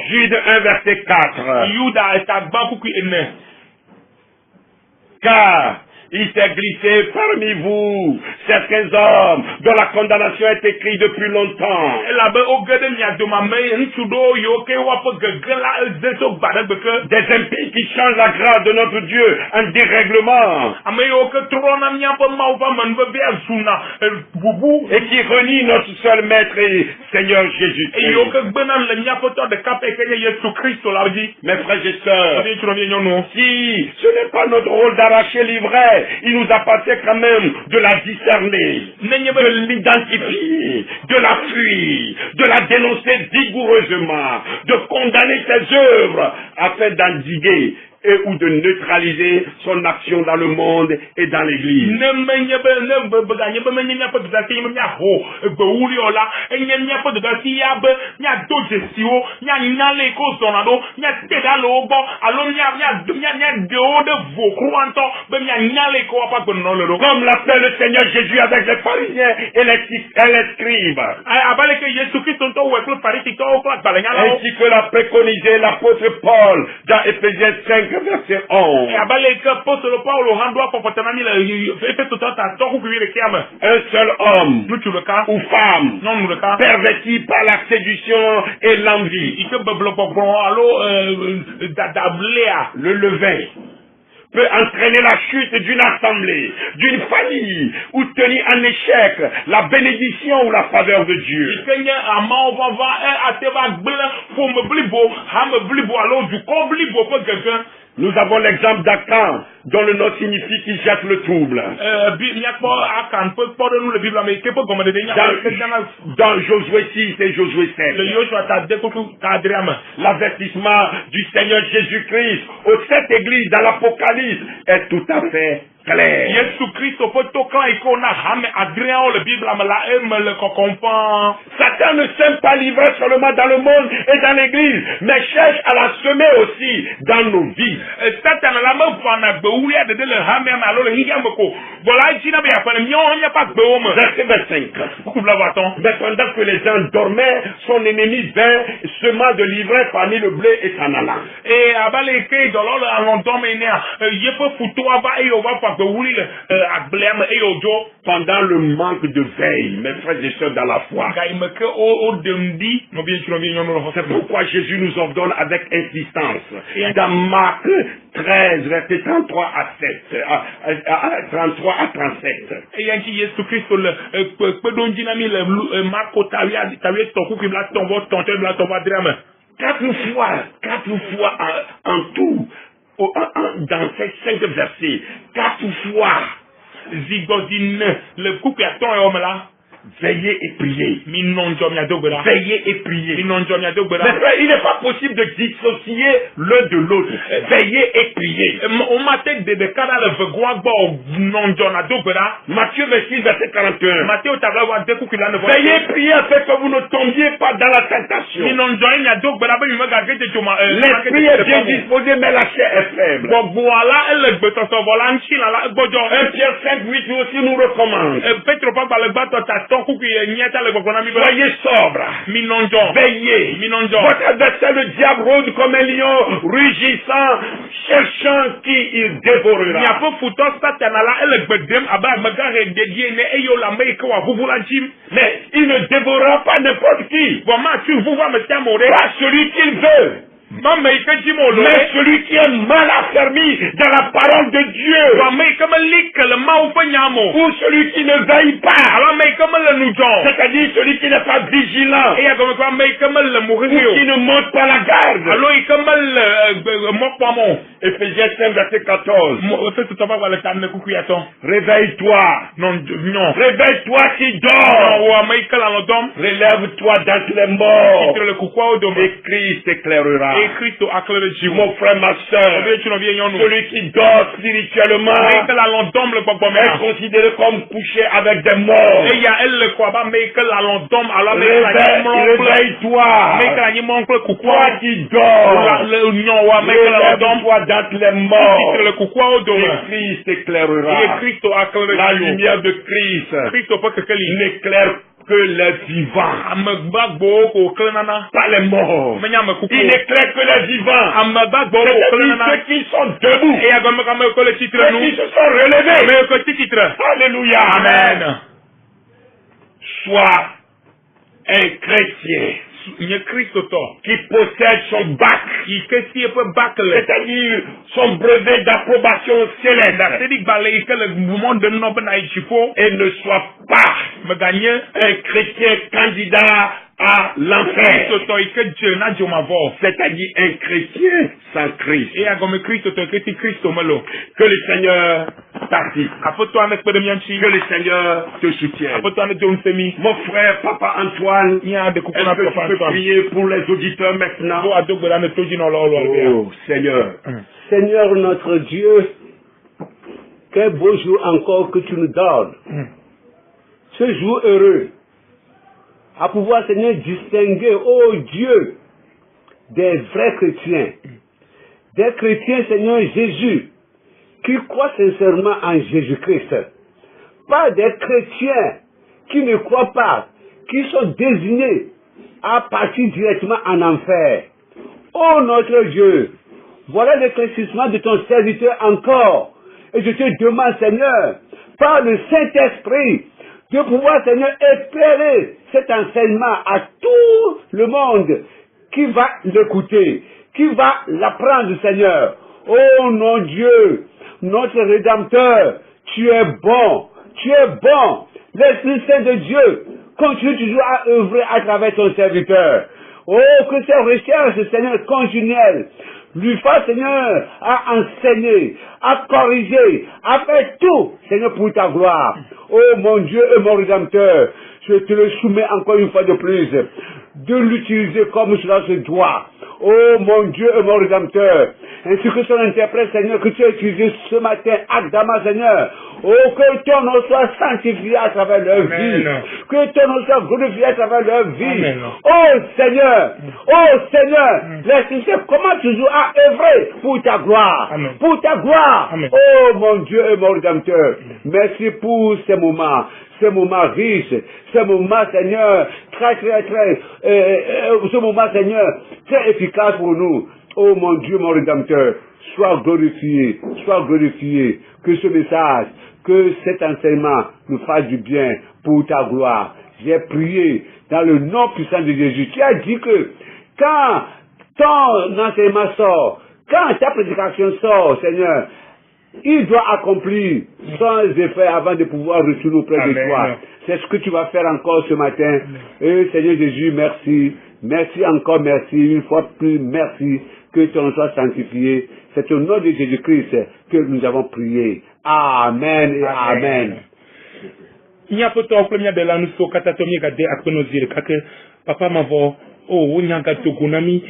Jude 1 verset 4. Car il s'est glissé parmi vous certains hommes dont la condamnation est écrite depuis longtemps. Des impies qui changent la grâce de notre Dieu en dérèglement. Et qui renient notre seul Maître et Seigneur Jésus-Christ. Mes frères et sœurs, si ce n'est pas notre rôle d'arracher l'ivraie, il nous appartient quand même de la discerner, de l'identifier, de la fuir, de la dénoncer vigoureusement, de condamner ses œuvres afin d'endiguer et ou de neutraliser son action dans le monde et dans l'église. Comme l'a fait le Seigneur Jésus avec les pharisiens et les scribes. Ainsi que l'a préconisé l'apôtre Paul dans Éphésiens 5, verset 11. E abale ke apostolo Paulo handwa popotanami le Efeso 30 to ku le kiame. Un seul homme Ŋutsu ɖeka ou femme nyɔnu ɖeka perverti par la séduction et l'envie. ike beble gbɔgblɔ alo dadablea Le levain peut entraîner la chute d'une assemblée, d'une famille, ou tenir en échec la bénédiction ou la faveur de Dieu. ike nye amawo vava ate va gble ƒome blibo hame blibo alo dukɔ blibo ƒe gege. Nous avons l'exemple d'Akan, dont le nom signifie qu'il jette le trouble. Miakpɔ Akan ƒe kpɔɖeŋu le Biblia me ike ƒe gɔmedede nye Dans Josué 6 et Josué 7. le Yosua ta de kuku ta adria me. L'avertissement du Seigneur Jésus-Christ aux 7 églises dans l'Apocalypse est tout à fait clair. Yesu Kristo ƒe tokla ike wona hame adriawo le Biblia me la eme le kɔkɔm fãa. Satan ne sème pas l'ivresse seulement dans le monde et dans l'église, mais cherche à la semer aussi dans nos vies. Satan la me ƒãna gbewulia ɖeɖe le hamea me alo le hiã me ko. Vɔ la edzina be yaƒe le míawo míaƒe agbewo me. Verset 25. Kuku bla vatɔ. Mais pendant que les gens dormaient, son ennemi vint, semant de l'ivresse parmi le blé et s'en allant. Et abale ike dɔlɔ le alɔ dɔm enea yeƒe futoa va eye wòva ƒã gbewuli le agblea me eye wòdzo. Pendant le manque de veille, mes frères et sœurs dans la foi. Gayime ke o ɖem ɖi nɔvi ŋutsu nɔvi nyɔnu le xɔ. C'est pourquoi Jésus nous ordonne avec insistance. Dans Marc 13, verset 33 à 7, 33 à 37. Eya ŋuti Yesu Kristo le kpeɖodzi na mi le Marko tawietɔ kuku bla tɔ̃vɔ tɔ̃tɔ bla tɔ̃vɔ adre me. Quatre fois en tout, dans ces 5 versets, 4 fois, Zigbɔdzi le kuku atɔ̃ yawo me la. Veillez et priez. Veillez et priez. Mais frère, il n'est pas possible de dissocier l'un de l'autre. Veillez et priez. Matthieu 26, verset 41. Veillez et priez afin que vous ne tombiez pas dans la tentation. L'esprit est bien disposé, mais la chair est faible. 1 Pierre 5, 8 aussi nous recommande. Soyez sobre. Veillez. Votre adversaire, le diable, rôde comme un lion rugissant, cherchant qui il dévorera. Mais il ne dévorera pas n'importe qui. Pas celui qu'il veut. Mais celui qui est mal affermi dans la parole de Dieu. Ou celui qui ne veille pas. C'est-à-dire celui qui n'est pas vigilant. Ou qui ne monte pas la garde. Éphésiens 5, verset 14. Réveille-toi. Réveille-toi qui dort. Relève-toi d'entre les morts. Et Christ éclairera. Mon frère, ma soeur, celui qui dort spirituellement est considéré comme couché avec des morts. Réveille-toi. Toi qui dors, relève-toi d'entre les morts. Et Christ éclairera. La lumière de Christ n'éclaire que les vivants, pas les morts. Il n'éclaire que les vivants. C'est-à-dire ceux qui sont debout, ceux qui se sont relevés. Alléluia. Amen. Sois un chrétien qui possède son bac, c'est-à-dire son brevet d'approbation céleste, et ne soit pas un chrétien candidat à l'enfer, c'est-à-dire un chrétien sans Christ. Que le Seigneur t'assiste, que le Seigneur te soutienne. Mon frère, Papa Antoine, est-ce que tu peux prier pour les auditeurs maintenant? Oh Seigneur. Seigneur notre Dieu, quel beau jour encore que tu nous donnes. Ce jour heureux, à pouvoir, Seigneur, distinguer, oh Dieu, des vrais chrétiens. Des chrétiens, Seigneur Jésus, qui croient sincèrement en Jésus-Christ. Pas des chrétiens qui ne croient pas, qui sont désignés à partir directement en enfer. Oh notre Dieu, Voilà l'éclaircissement de ton serviteur encore. Et je te demande, Seigneur, par le Saint-Esprit, de pouvoir, Seigneur, éclairer cet enseignement à tout le monde qui va l'écouter, qui va l'apprendre, Seigneur. Oh mon Dieu, notre Rédempteur, tu es bon, tu es bon. L'Esprit Saint de Dieu continue toujours à œuvrer à travers ton serviteur. Oh, que ces recherches, Seigneur, continuelles, lui fasse, Seigneur, à enseigner, à corriger, à faire tout, Seigneur, pour ta gloire. Oh mon Dieu et mon Rédempteur, je te le soumets encore une fois de plus, de l'utiliser comme cela se doit. Oh mon Dieu et mon Rédempteur, ainsi que son interprète, Seigneur, que tu as utilisé ce matin, Agdama, Seigneur. Oh, que ton nom soit sanctifié à travers leur vie. Que ton nom soit glorifié à travers leur vie. Amen. Oh Seigneur, l'Esprit commence toujours à œuvrer pour ta gloire. Amen. Pour ta gloire. Amen. Oh mon Dieu et mon Rédempteur, merci pour ces moments riches, ce moment, Seigneur, ce moment, Seigneur, très efficace pour nous. Oh mon Dieu, mon Rédempteur, sois glorifié, que ce message, que cet enseignement nous fasse du bien pour ta gloire. J'ai prié dans le nom puissant de Jésus. Tu as dit que quand ton enseignement sort, quand ta prédication sort, Seigneur, il doit accomplir sans effet avant de pouvoir retourner auprès de toi. C'est ce que tu vas faire encore ce matin. Et Seigneur Jésus, merci. Merci encore, merci. Une fois plus, merci. Que ton nom soit sanctifié. C'est au nom de Jésus-Christ que nous avons prié. Amen et Amen. Papa mavo oh onyaga togonami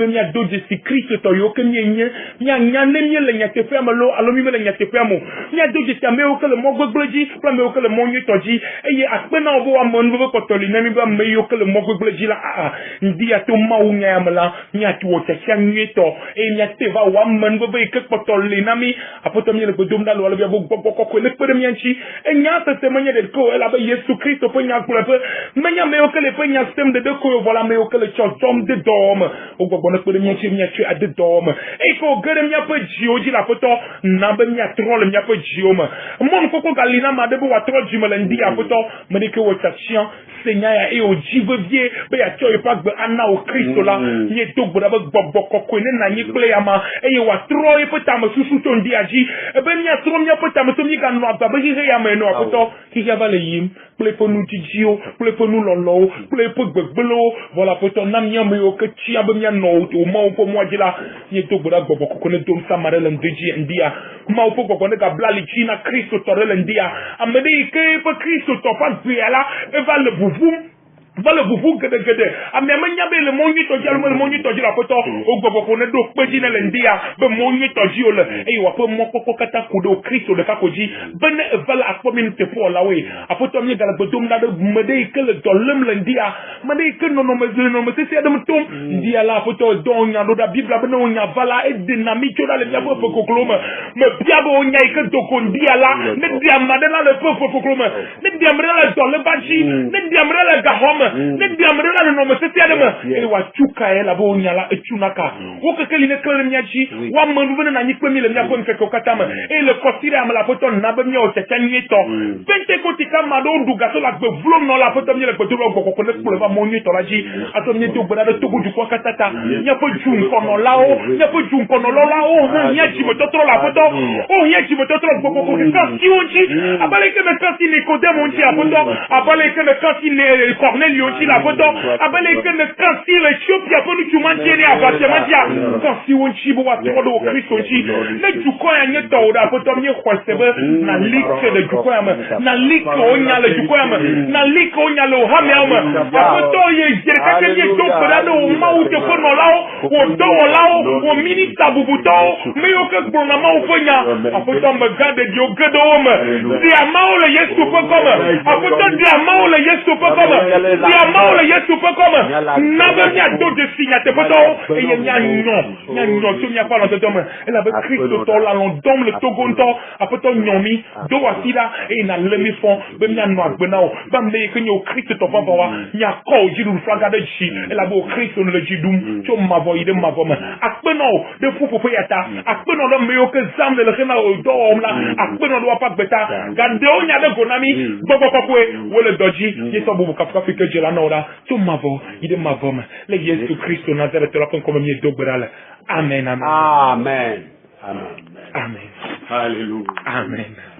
mia doje si Kristo to yo ke nyenye mia nyane mi le nyate fe amalo alomi me le nyate fe amo mia doje ti ame o ke le mo gbegleji pla me o ke le mo nyi toji eye akpe na obo amon bo ko toli na mi ba me yo ke le mo gbegleji la ndi ato ma unya amala mia tu o te sia nyi to e mia te va wa man bo be ke potoli na mi apoto mi le bodom da lo ala bia bo ko le pere mi anchi e nya te manya de ko ela ba Yesu Kristo po nya ko le pe manya me o ke le pe nya stem de ko voilà me o ke le chom de dom o gbogbo na pere mi anchi mi atwe ade dom e ko gere mi apa jioji la foto na be mi atrol mi apa jioma mon ko galina ma de bo atrol jima le ndi afoto me de ke wo tachia Seigneur ya e o jivevie be ya tyo pa gbe ana o Kristo la ye to gbo da be gbogbo ko ne na nyi ple ama e ye wa tro e peta me susu to ndi aji e be mi atro mi peta me to mi kan no aba be ye ya me no afoto ki ya vale yim ple po nu tijio ple po nu lolo ple po gbegbelo voilà poto na mi me o ke ti abe mi no o ma o po mo ajila ye to gbo da gbogbo ko ne dom samarele ndiji ndia ma o po gbogbo ne ga blali china Kristo to rele ndia amede ke po Kristo to pa biala e va le va le boufou gede amia menya be le monyi to jalo le monyi to jila poto o gbogbo ko ne do peji na le ndia be monyi to ji ole e wa po mo popo kata kudo Kristo de kakoji ben val akpomin te fo lawe apoto mi gala bodum na de mede ke le dolem le ndia mede ke no me se adam tom ndia la poto donya do da bibla be no nya vala e dynamique da le bia po kokloma me bia bo nya ke to ko ndia la ne dia madela le po kokloma ne dia mrela dole baji ne dia mrela gahom ne diamrela no me sete adama e wa chuka e la bo nyala e chunaka wo ke kele ne kele nyachi wa manu bena na nyikpe mi le nya ko nke ko katama e le kotire am la foto na be mi o tete nyito pente ko tika ma do nduga so la gbe vlo no la foto mi le gbe do go ko ne ko le ba mo nyito la ji ato mi to gbada to guju ko katata nya po jun ko no lao nya po jun ko no lo lao nya ji mo to tro la foto nya ji mo to tro go ko ka si onji abale ke me ka si Nikodem onji afoto abale ke me ka si ne Cornel Lionchi la photo abale ke ne kansi le Ethiopia po nu chumantie ni abatemantia kansi wonchi bo wa todo Kristo chi ne juko ya nyeto da photo mi kwasebe na like de juko ya na like onya le juko ya na like onya le hame ya photo ye jerka ke ye to pera no ma u te ko no lao o do lao o minista bubuto me yo ke brona ma u fonya photo me gade dio gedo me dia ma o le Yesu po comme photo dia ma o le Yesu po comme diamant le yesu pe comme n'avait mia do de signe te poto et mia nyon tu mia pas dans ton elle avait Christ to la londom le togonto apoto nyomi do wasida et na lemi fond be mia no agbenao ba me ke nyo Christ to papa wa mia ko jiru fraga de chi elle a beau Christ no le jidum tu ma vo ide ma vo ma akbenao de fu popo yata akbenao do me yo ke zam de le kena do omla akbenao do pa beta gande o nya de gonami bobo kokwe wole doji yeso bubu kafka fike jela no da tu ma vo ide ma vo ma le Yesu Christ no Nazareth la comme mi dogbral amen amen Amen. Amen. amen Hallelujah. amen